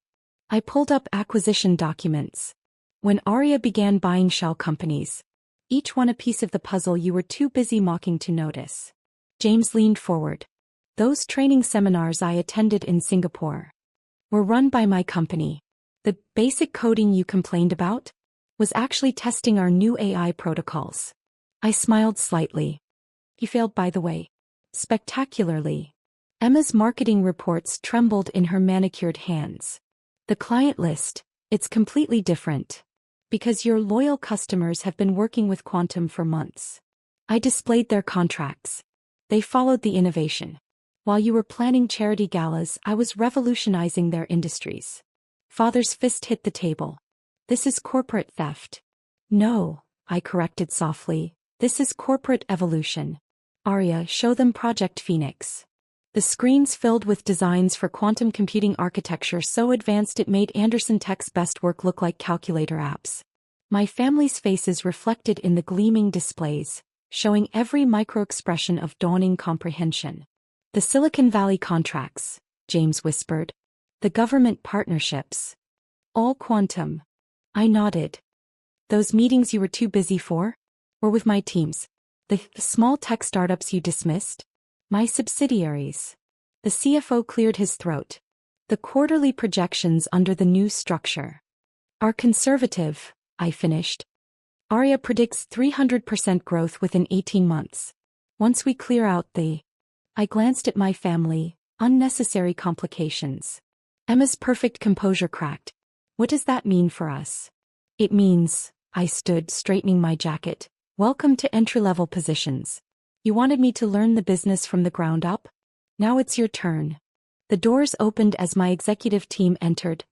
I pulled up acquisition documents. When Arya began buying shell companies, each one a piece of the puzzle you were too busy mocking to notice. James leaned forward. Those training seminars I attended in Singapore were run by my company. The basic coding you complained about was actually testing our new AI protocols. I smiled slightly. He failed, by the way. Spectacularly. Emma's marketing reports trembled in her manicured hands. The client list, it's completely different. Because your loyal customers have been working with Quantum for months. I displayed their contracts. They followed the innovation. While you were planning charity galas, I was revolutionizing their industries. Father's fist hit the table. This is corporate theft. No, I corrected softly. This is corporate evolution. Arya, show them Project Phoenix. The screens filled with designs for quantum computing architecture so advanced it made Anderson Tech's best work look like calculator apps. My family's faces reflected in the gleaming displays, showing every micro-expression of dawning comprehension. The Silicon Valley contracts, James whispered. The government partnerships. All quantum. I nodded. Those meetings you were too busy for? Or with my teams? The small tech startups you dismissed? My subsidiaries. The CFO cleared his throat. The quarterly projections under the new structure are conservative, I finished. Arya predicts 300% growth within 18 months. Once we clear out I glanced at my family, unnecessary complications. Emma's perfect composure cracked. What does that mean for us? It means, I stood straightening my jacket, welcome to entry-level positions. You wanted me to learn the business from the ground up? Now it's your turn. The doors opened as my executive team entered.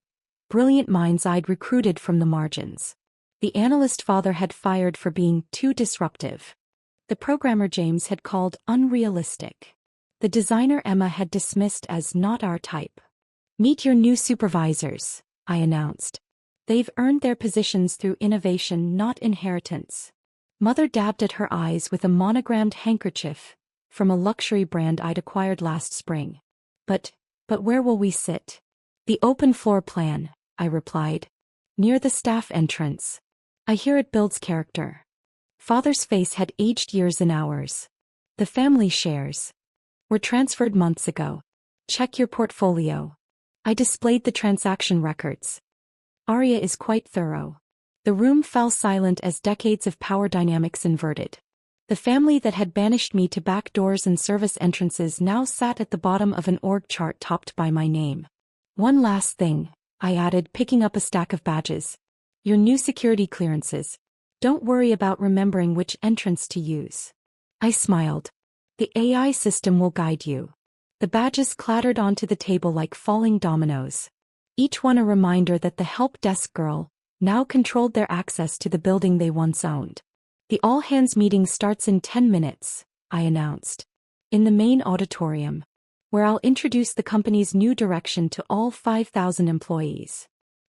Brilliant minds I'd recruited from the margins. The analyst father had fired for being too disruptive. The programmer James had called unrealistic. The designer Emma had dismissed as not our type. Meet your new supervisors, I announced. They've earned their positions through innovation, not inheritance. Mother dabbed at her eyes with a monogrammed handkerchief from a luxury brand I'd acquired last spring. But where will we sit? The open floor plan, I replied. Near the staff entrance. I hear it builds character. Father's face had aged years and hours. The family shares were transferred months ago. Check your portfolio. I displayed the transaction records. Arya is quite thorough. The room fell silent as decades of power dynamics inverted. The family that had banished me to back doors and service entrances now sat at the bottom of an org chart topped by my name. One last thing, I added, picking up a stack of badges. Your new security clearances. Don't worry about remembering which entrance to use. I smiled. The AI system will guide you. The badges clattered onto the table like falling dominoes. Each one a reminder that the help desk girl now controlled their access to the building they once owned. The all-hands meeting starts in 10 minutes, I announced. In the main auditorium, where I'll introduce the company's new direction to all 5,000 employees.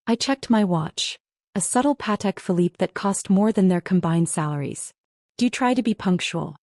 I checked my watch, a subtle Patek Philippe that cost more than their combined salaries. Do try to be punctual.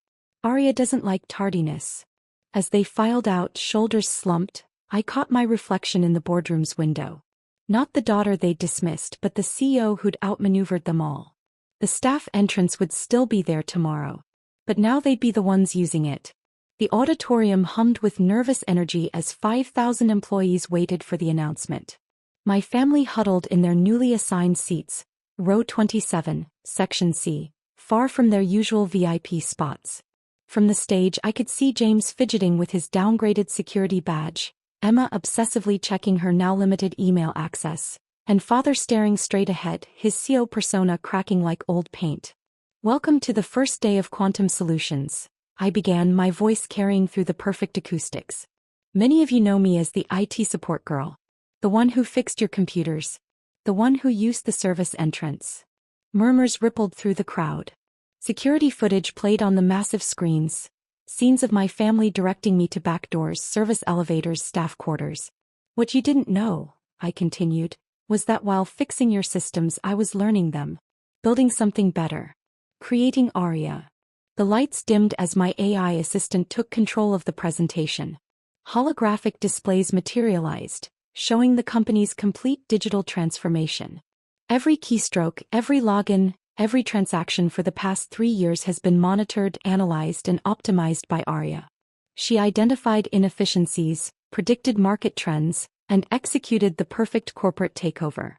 Arya doesn't like tardiness. As they filed out, shoulders slumped, I caught my reflection in the boardroom's window. Not the daughter they'd dismissed, but the CEO who'd outmaneuvered them all. The staff entrance would still be there tomorrow. But now they'd be the ones using it. The auditorium hummed with nervous energy as 5,000 employees waited for the announcement. My family huddled in their newly assigned seats, row 27, section C, far from their usual VIP spots. From the stage I could see James fidgeting with his downgraded security badge, Emma obsessively checking her now limited email access, and Father staring straight ahead, his CO persona cracking like old paint. Welcome to the first day of Quantum Solutions, I began, my voice carrying through the perfect acoustics. Many of you know me as the IT support girl. The one who fixed your computers. The one who used the service entrance. Murmurs rippled through the crowd. Security footage played on the massive screens. Scenes of my family directing me to back doors, service elevators, staff quarters. What you didn't know, I continued, was that while fixing your systems I was learning them. Building something better. Creating Arya. The lights dimmed as my AI assistant took control of the presentation. Holographic displays materialized, showing the company's complete digital transformation. Every keystroke, every login, every transaction for the past 3 years has been monitored, analyzed, and optimized by Arya. She identified inefficiencies, predicted market trends, and executed the perfect corporate takeover.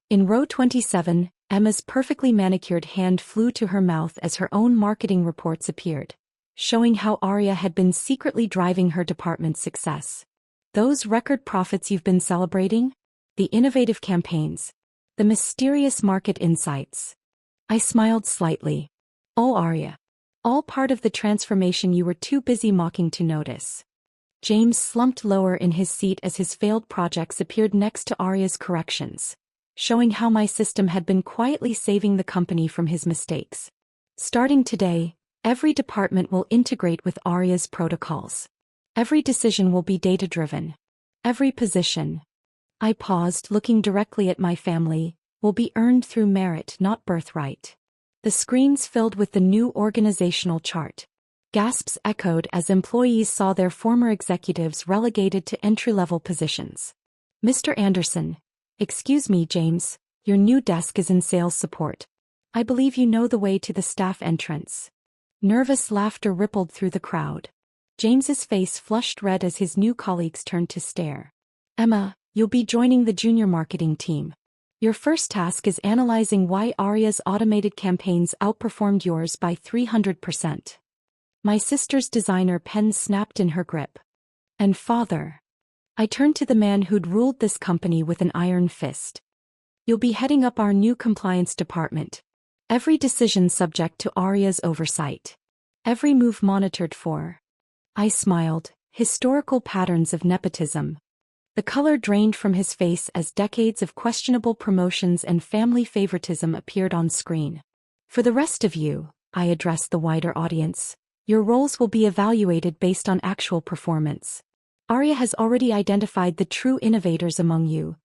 In row 27, Emma's perfectly manicured hand flew to her mouth as her own marketing reports appeared, showing how Arya had been secretly driving her department's success. Those record profits you've been celebrating? The innovative campaigns. The mysterious market insights. I smiled slightly. Oh, Arya. All part of the transformation you were too busy mocking to notice. James slumped lower in his seat as his failed projects appeared next to Arya's corrections, showing how my system had been quietly saving the company from his mistakes. Starting today, every department will integrate with Arya's protocols. Every decision will be data-driven. Every position. I paused, looking directly at my family, will be earned through merit, not birthright. The screens filled with the new organizational chart. Gasps echoed as employees saw their former executives relegated to entry-level positions. Mr. Anderson. Excuse me, James. Your new desk is in sales support. I believe you know the way to the staff entrance. Nervous laughter rippled through the crowd. James's face flushed red as his new colleagues turned to stare. Emma, you'll be joining the junior marketing team. Your first task is analyzing why Aria's automated campaigns outperformed yours by 300%. My sister's designer pen snapped in her grip. And father. I turned to the man who'd ruled this company with an iron fist. You'll be heading up our new compliance department. Every decision subject to Aria's oversight. Every move monitored for. I smiled, historical patterns of nepotism. The color drained from his face as decades of questionable promotions and family favoritism appeared on screen. For the rest of you, I addressed the wider audience, your roles will be evaluated based on actual performance. Aria has already identified the true innovators among you.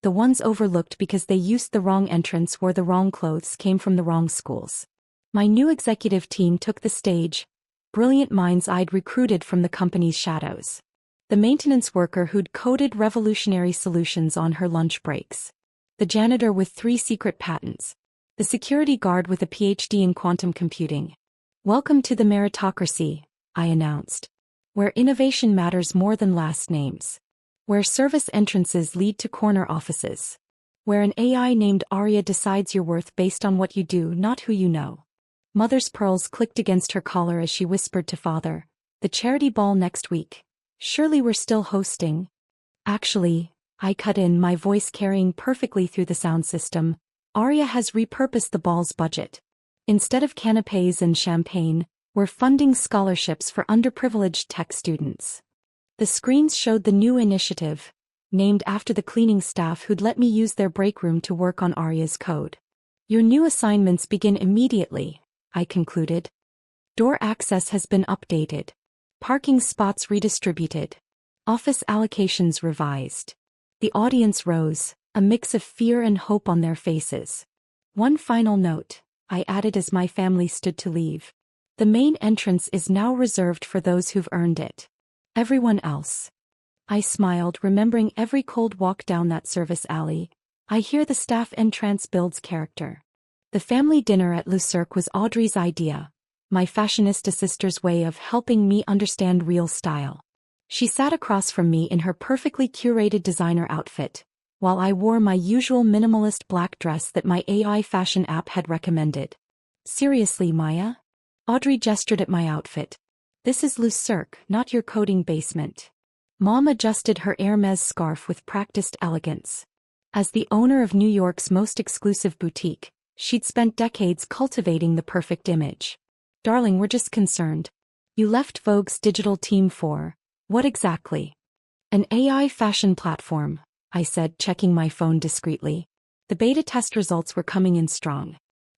The ones overlooked because they used the wrong entrance, wore the wrong clothes, came from the wrong schools. My new executive team took the stage. Brilliant minds I'd recruited from the company's shadows. The maintenance worker who'd coded revolutionary solutions on her lunch breaks. The janitor with 3 secret patents. The security guard with a PhD in quantum computing. Welcome to the meritocracy, I announced. Where innovation matters more than last names. Where service entrances lead to corner offices. Where an AI named Aria decides your worth based on what you do, not who you know. Mother's pearls clicked against her collar as she whispered to father, the charity ball next week. Surely we're still hosting. Actually, I cut in, my voice carrying perfectly through the sound system. Aria has repurposed the ball's budget. Instead of canapes and champagne, we're funding scholarships for underprivileged tech students. The screens showed the new initiative, named after the cleaning staff who'd let me use their break room to work on Aria's code. Your new assignments begin immediately, I concluded. Door access has been updated. Parking spots redistributed. Office allocations revised. The audience rose, a mix of fear and hope on their faces. One final note, I added as my family stood to leave. The main entrance is now reserved for those who've earned it. Everyone else. I smiled, remembering every cold walk down that service alley. I hear the staff entrance builds character. The family dinner at Le Cirque was Audrey's idea, my fashionista sister's way of helping me understand real style. She sat across from me in her perfectly curated designer outfit, while I wore my usual minimalist black dress that my AI fashion app had recommended. Seriously, Maya? Audrey gestured at my outfit. This is Le Cirque, not your coding basement. Mom adjusted her Hermes scarf with practiced elegance. As the owner of New York's most exclusive boutique, she'd spent decades cultivating the perfect image. Darling, we're just concerned. You left Vogue's digital team for, what exactly? An AI fashion platform, I said, checking my phone discreetly. The beta test results were coming in strong.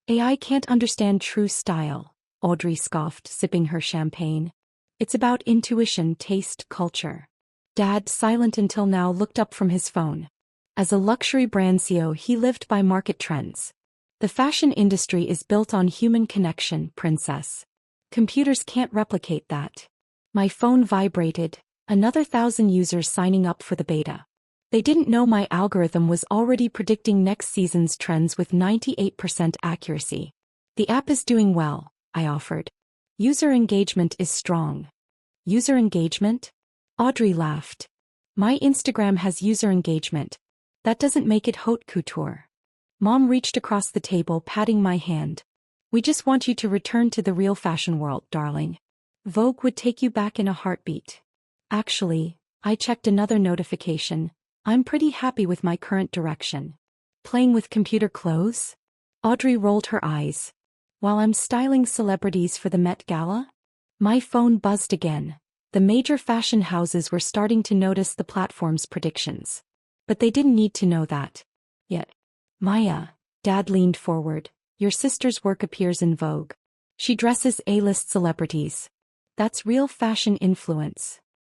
AI can't understand true style, Audrey scoffed, sipping her champagne. It's about intuition, taste, culture. Dad, silent until now, looked up from his phone. As a luxury brand CEO, he lived by market trends. The fashion industry is built on human connection, princess. Computers can't replicate that. My phone vibrated, another 1,000 users signing up for the beta. They didn't know my algorithm was already predicting next season's trends with 98% accuracy. The app is doing well, I offered. User engagement is strong. User engagement? Audrey laughed. My Instagram has user engagement. That doesn't make it haute couture. Mom reached across the table, patting my hand. We just want you to return to the real fashion world, darling. Vogue would take you back in a heartbeat. Actually, I checked another notification. I'm pretty happy with my current direction. Playing with computer clothes? Audrey rolled her eyes. While I'm styling celebrities for the Met Gala? My phone buzzed again. The major fashion houses were starting to notice the platform's predictions. But they didn't need to know that yet. Maya, Dad leaned forward, your sister's work appears in Vogue. She dresses A-list celebrities. That's real fashion influence.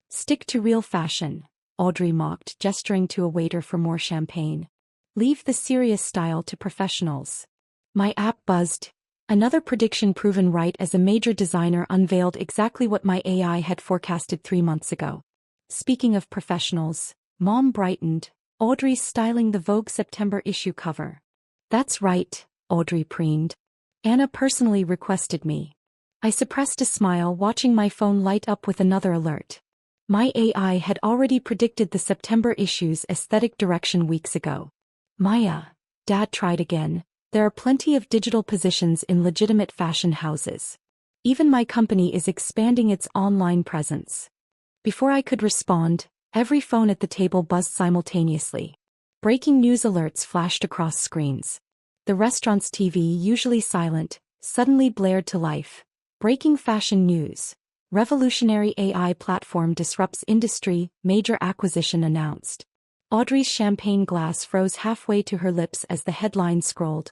Stick to real fashion, Audrey mocked, gesturing to a waiter for more champagne. Leave the serious style to professionals. My app buzzed. Another prediction proven right as a major designer unveiled exactly what my AI had forecasted 3 months ago. Speaking of professionals, Mom brightened. Audrey's styling the Vogue September issue cover. That's right, Audrey preened. Anna personally requested me. I suppressed a smile watching my phone light up with another alert. My AI had already predicted the September issue's aesthetic direction weeks ago. Maya, Dad tried again. There are plenty of digital positions in legitimate fashion houses. Even my company is expanding its online presence. Before I could respond, every phone at the table buzzed simultaneously. Breaking news alerts flashed across screens. The restaurant's TV, usually silent, suddenly blared to life. Breaking fashion news. Revolutionary AI platform disrupts industry, major acquisition announced. Audrey's champagne glass froze halfway to her lips as the headline scrolled.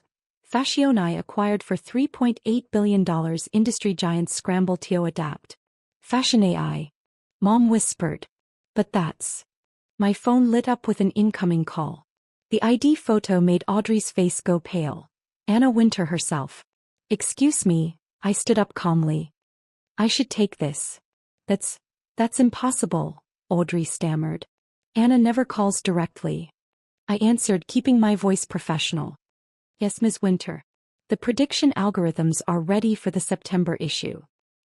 Fashionai acquired for $3.8 billion. Industry giants scramble to adapt. Fashion AI. Mom whispered. But that's. My phone lit up with an incoming call. The ID photo made Audrey's face go pale. Anna Winter herself. Excuse me, I stood up calmly. I should take this. That's impossible, Audrey stammered. Anna never calls directly. I answered, keeping my voice professional. Yes, Ms. Winter. The prediction algorithms are ready for the September issue.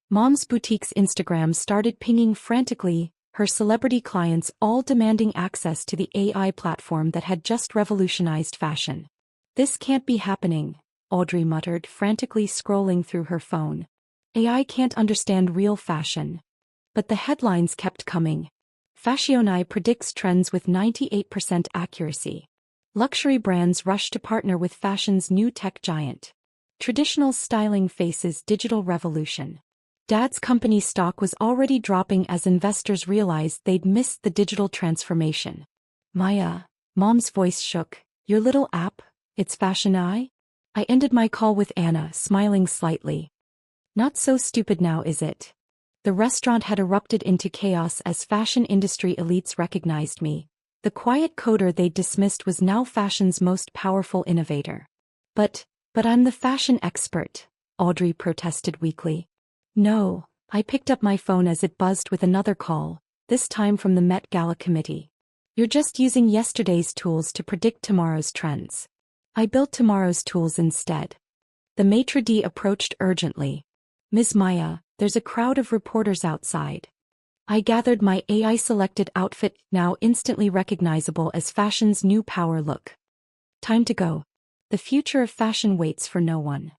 Mom's Boutique's Instagram started pinging frantically, her celebrity clients all demanding access to the AI platform that had just revolutionized fashion. This can't be happening, Audrey muttered, frantically scrolling through her phone. AI can't understand real fashion. But the headlines kept coming. Fashionai predicts trends with 98% accuracy. Luxury brands rush to partner with fashion's new tech giant. Traditional styling faces digital revolution. Dad's company stock was already dropping as investors realized they'd missed the digital transformation. Maya, Mom's voice shook. Your little app, it's Fashionai? I ended my call with Anna, smiling slightly. Not so stupid now, is it? The restaurant had erupted into chaos as fashion industry elites recognized me. The quiet coder they'd dismissed was now fashion's most powerful innovator. But I'm the fashion expert, Audrey protested weakly. No, I picked up my phone as it buzzed with another call, this time from the Met Gala committee. You're just using yesterday's tools to predict tomorrow's trends. I built tomorrow's tools instead. The maitre d' approached urgently. Ms. Maya, there's a crowd of reporters outside. I gathered my AI-selected outfit, now instantly recognizable as fashion's new power look. Time to go. The future of fashion waits for no one.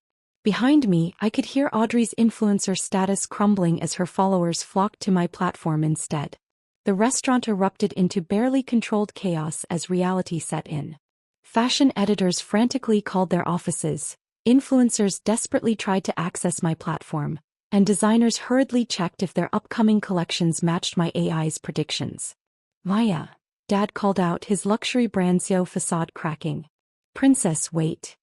Behind me, I could hear Audrey's influencer status crumbling as her followers flocked to my platform instead. The restaurant erupted into barely controlled chaos as reality set in. Fashion editors frantically called their offices, influencers desperately tried to access my platform, and designers hurriedly checked if their upcoming collections matched my AI's predictions. Maya, Dad called out, his luxury brand CEO facade cracking. Princess, wait.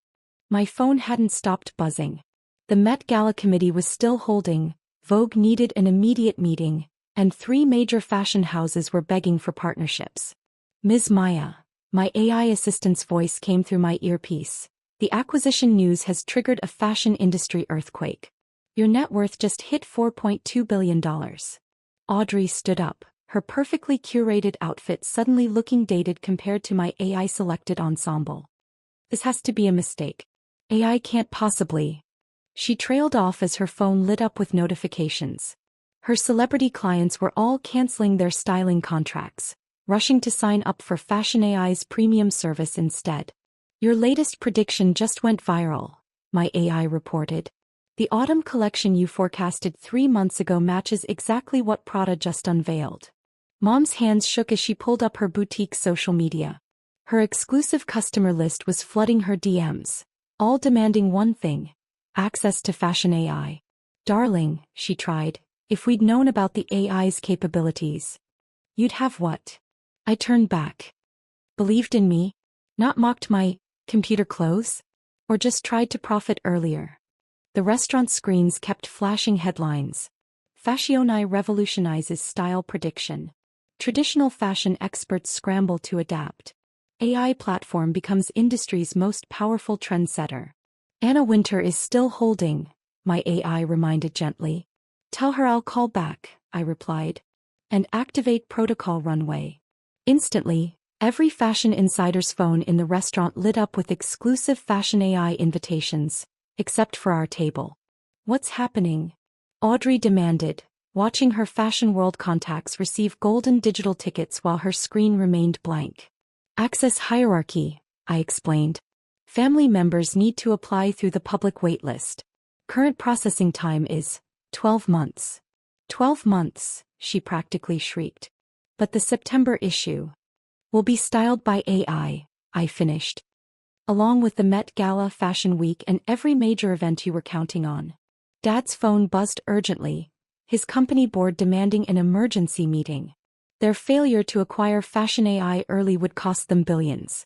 My phone hadn't stopped buzzing. The Met Gala committee was still holding, Vogue needed an immediate meeting, and 3 major fashion houses were begging for partnerships. Ms. Maya, my AI assistant's voice came through my earpiece. The acquisition news has triggered a fashion industry earthquake. Your net worth just hit $4.2 billion. Audrey stood up, her perfectly curated outfit suddenly looking dated compared to my AI-selected ensemble. This has to be a mistake. AI can't possibly. She trailed off as her phone lit up with notifications. Her celebrity clients were all canceling their styling contracts, rushing to sign up for Fashion AI's premium service instead. Your latest prediction just went viral, my AI reported. The autumn collection you forecasted 3 months ago matches exactly what Prada just unveiled. Mom's hands shook as she pulled up her boutique's social media. Her exclusive customer list was flooding her DMs, all demanding one thing: access to Fashion AI. Darling, she tried, if we'd known about the AI's capabilities. You'd have what? I turned back. Believed in me? Not mocked my computer clothes? Or just tried to profit earlier? The restaurant screens kept flashing headlines. Fashionai revolutionizes style prediction. Traditional fashion experts scramble to adapt. AI platform becomes industry's most powerful trendsetter. Anna Wintour is still holding, my AI reminded gently. Tell her I'll call back, I replied. And activate protocol runway. Instantly, every fashion insider's phone in the restaurant lit up with exclusive fashion AI invitations, except for our table. What's happening? Audrey demanded, watching her Fashion World contacts receive golden digital tickets while her screen remained blank. Access hierarchy, I explained. Family members need to apply through the public waitlist. Current processing time is 12 months. 12 months, she practically shrieked. But the September issue will be styled by AI, I finished. Along with the Met Gala, Fashion Week, and every major event you were counting on. Dad's phone buzzed urgently, his company board demanding an emergency meeting. Their failure to acquire fashion AI early would cost them billions.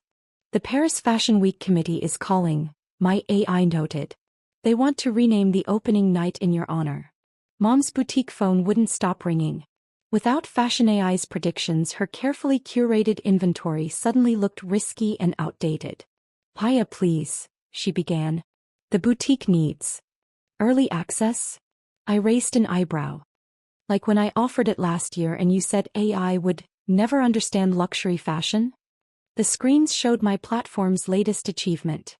The Paris Fashion Week committee is calling, my AI noted. They want to rename the opening night in your honor. Mom's boutique phone wouldn't stop ringing. Without Fashion AI's predictions, her carefully curated inventory suddenly looked risky and outdated. Paya, please, she began. The boutique needs early access? I raised an eyebrow. Like when I offered it last year and you said AI would never understand luxury fashion? The screens showed my platform's latest achievement.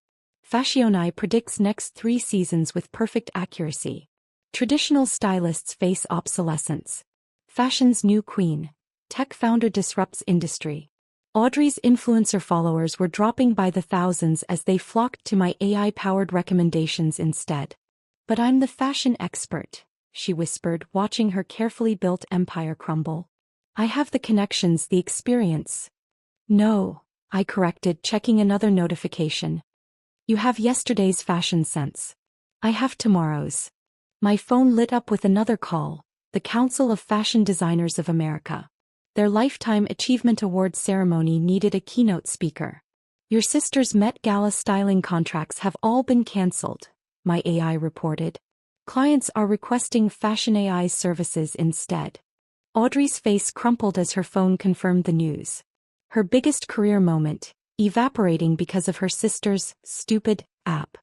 Fashionai predicts next 3 seasons with perfect accuracy. Traditional stylists face obsolescence. Fashion's new queen. Tech founder disrupts industry. Audrey's influencer followers were dropping by the thousands as they flocked to my AI-powered recommendations instead. But I'm the fashion expert, she whispered, watching her carefully built empire crumble. I have the connections, the experience. No, I corrected, checking another notification. You have yesterday's fashion sense. I have tomorrow's. My phone lit up with another call, the Council of Fashion Designers of America. Their Lifetime Achievement Awards ceremony needed a keynote speaker. Your sister's Met Gala styling contracts have all been cancelled, my AI reported. Clients are requesting Fashion AI's services instead. Audrey's face crumpled as her phone confirmed the news. Her biggest career moment, evaporating because of her sister's stupid app.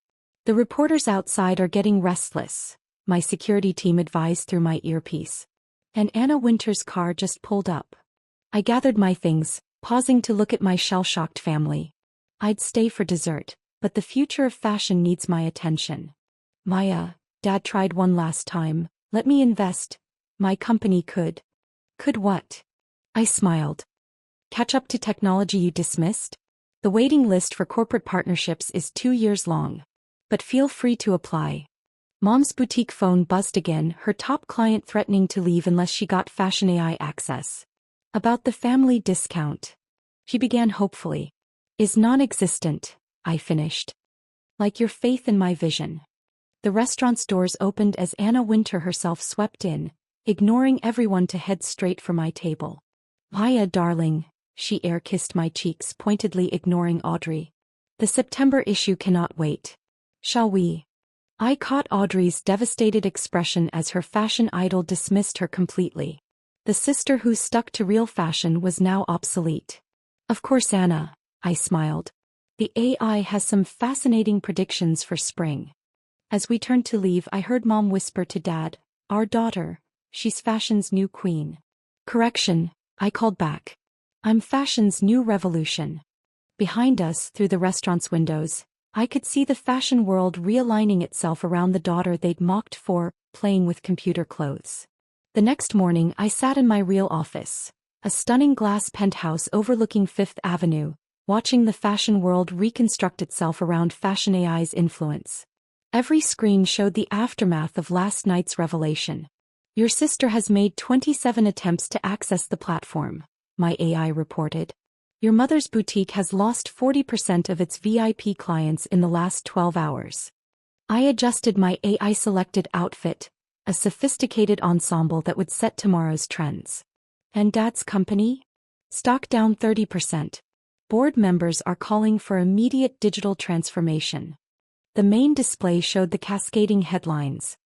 The reporters outside are getting restless, my security team advised through my earpiece. And Anna Wintour's car just pulled up. I gathered my things, pausing to look at my shell-shocked family. I'd stay for dessert, but the future of fashion needs my attention. Maya, Dad tried one last time. Let me invest. My company could. Could what? I smiled. Catch up to technology you dismissed? The waiting list for corporate partnerships is 2 years long. But feel free to apply. Mom's boutique phone buzzed again, her top client threatening to leave unless she got Fashion AI access. About the family discount. She began hopefully. Is non-existent, I finished. Like your faith in my vision. The restaurant's doors opened as Anna Wintour herself swept in, ignoring everyone to head straight for my table. Maya, darling, she air-kissed my cheeks, pointedly ignoring Audrey. The September issue cannot wait. Shall we? I caught Audrey's devastated expression as her fashion idol dismissed her completely. The sister who stuck to real fashion was now obsolete. Of course, Anna, I smiled. The AI has some fascinating predictions for spring. As we turned to leave, I heard Mom whisper to Dad, our daughter, she's fashion's new queen. Correction, I called back. I'm fashion's new revolution. Behind us, through the restaurant's windows, I could see the fashion world realigning itself around the daughter they'd mocked for playing with computer clothes. The next morning, I sat in my real office, a stunning glass penthouse overlooking Fifth Avenue, watching the fashion world reconstruct itself around Fashion AI's influence. Every screen showed the aftermath of last night's revelation. Your sister has made 27 attempts to access the platform, my AI reported. Your mother's boutique has lost 40% of its VIP clients in the last 12 hours. I adjusted my AI-selected outfit, a sophisticated ensemble that would set tomorrow's trends. And Dad's company? Stock down 30%. Board members are calling for immediate digital transformation. The main display showed the cascading headlines.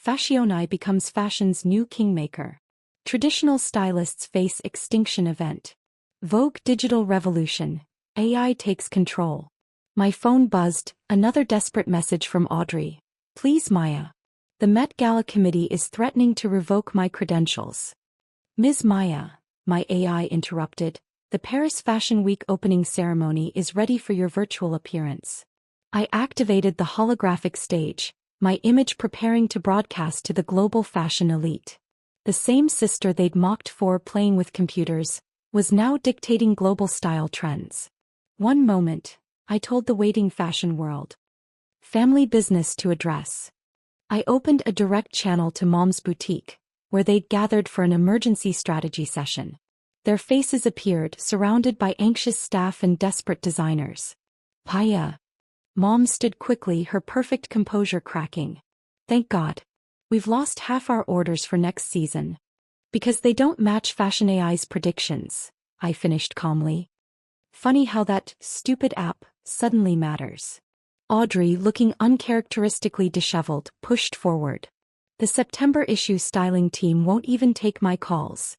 Fashionai becomes fashion's new kingmaker. Traditional stylists face extinction event. Vogue digital revolution. AI takes control. My phone buzzed, another desperate message from Audrey. Please, Maya. The Met Gala committee is threatening to revoke my credentials. Ms. Maya, my AI interrupted, the Paris Fashion Week opening ceremony is ready for your virtual appearance. I activated the holographic stage, my image preparing to broadcast to the global fashion elite. The same sister they'd mocked for playing with computers was now dictating global style trends. One moment, I told the waiting fashion world. Family business to address. I opened a direct channel to Mom's boutique, where they'd gathered for an emergency strategy session. Their faces appeared, surrounded by anxious staff and desperate designers. Paya. Mom stood quickly, her perfect composure cracking. Thank God. We've lost half our orders for next season. Because they don't match Fashion AI's predictions, I finished calmly. Funny how that stupid app suddenly matters. Audrey, looking uncharacteristically disheveled, pushed forward. The September issue styling team won't even take my calls.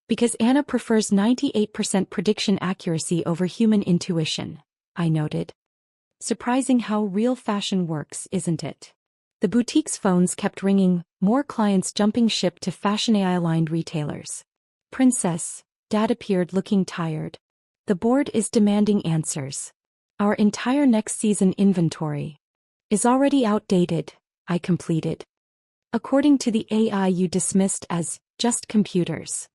Because Anna prefers 98% prediction accuracy over human intuition, I noted. Surprising how real fashion works, isn't it? The boutique's phones kept ringing, more clients jumping ship to Fashion AI-aligned retailers. Princess, Dad appeared looking tired. The board is demanding answers. Our entire next season inventory is already outdated, I completed. According to the AI you dismissed as just computers.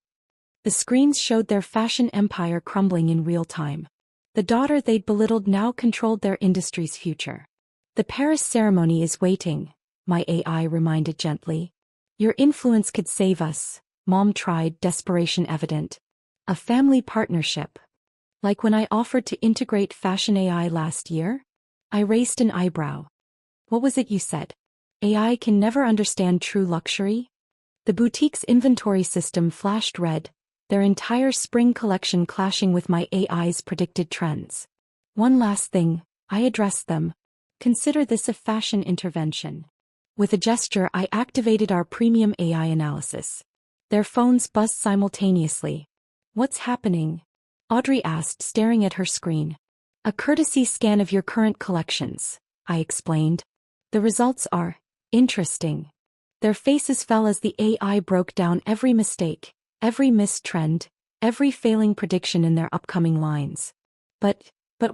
The screens showed their fashion empire crumbling in real time. The daughter they'd belittled now controlled their industry's future. The Paris ceremony is waiting, my AI reminded gently. Your influence could save us, Mom tried, desperation evident. A family partnership. Like when I offered to integrate Fashion AI last year? I raised an eyebrow. What was it you said? AI can never understand true luxury? The boutique's inventory system flashed red, their entire spring collection clashing with my AI's predicted trends. One last thing, I addressed them. Consider this a fashion intervention. With a gesture I activated our premium AI analysis. Their phones buzzed simultaneously. What's happening? Audrey asked, staring at her screen. A courtesy scan of your current collections, I explained. The results are interesting. Their faces fell as the AI broke down every mistake, every missed trend, every failing prediction in their upcoming lines. But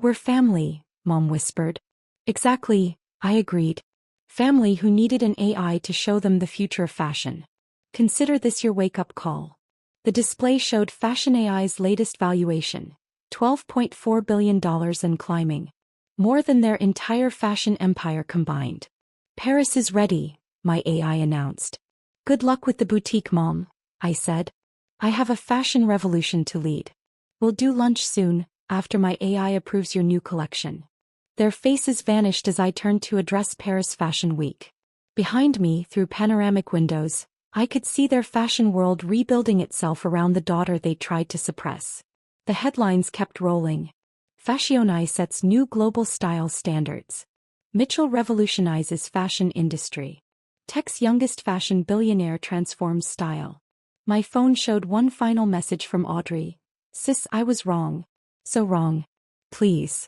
we're family, Mom whispered. Exactly, I agreed. Family who needed an AI to show them the future of fashion. Consider this your wake-up call. The display showed Fashion AI's latest valuation, $12.4 billion and climbing. More than their entire fashion empire combined. Paris is ready, my AI announced. Good luck with the boutique, Mom, I said. I have a fashion revolution to lead. We'll do lunch soon, after my AI approves your new collection. Their faces vanished as I turned to address Paris Fashion Week. Behind me, through panoramic windows, I could see their fashion world rebuilding itself around the daughter they tried to suppress. The headlines kept rolling. Fashion AI sets new global style standards. Mitchell revolutionizes fashion industry. Tech's youngest fashion billionaire transforms style. My phone showed one final message from Audrey. Sis, I was wrong. So wrong. Please.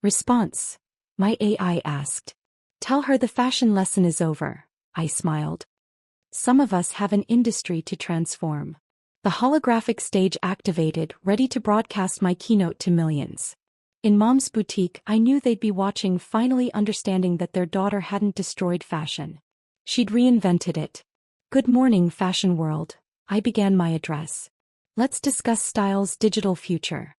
Response. My AI asked. Tell her the fashion lesson is over, I smiled. Some of us have an industry to transform. The holographic stage activated, ready to broadcast my keynote to millions. In Mom's boutique, I knew they'd be watching, finally understanding that their daughter hadn't destroyed fashion. She'd reinvented it. Good morning, fashion world. I began my address. Let's discuss style's digital future.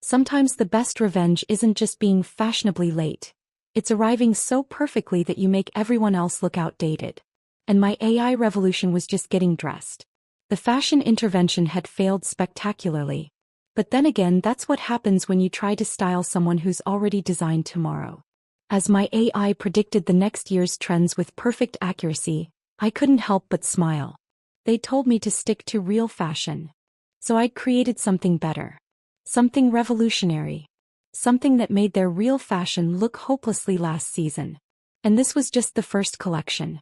Sometimes the best revenge isn't just being fashionably late. It's arriving so perfectly that you make everyone else look outdated. And my AI revolution was just getting dressed. The fashion intervention had failed spectacularly. But then again, that's what happens when you try to style someone who's already designed tomorrow. As my AI predicted the next year's trends with perfect accuracy, I couldn't help but smile. They told me to stick to real fashion. So I'd created something better. Something revolutionary. Something that made their real fashion look hopelessly last season. And this was just the first collection.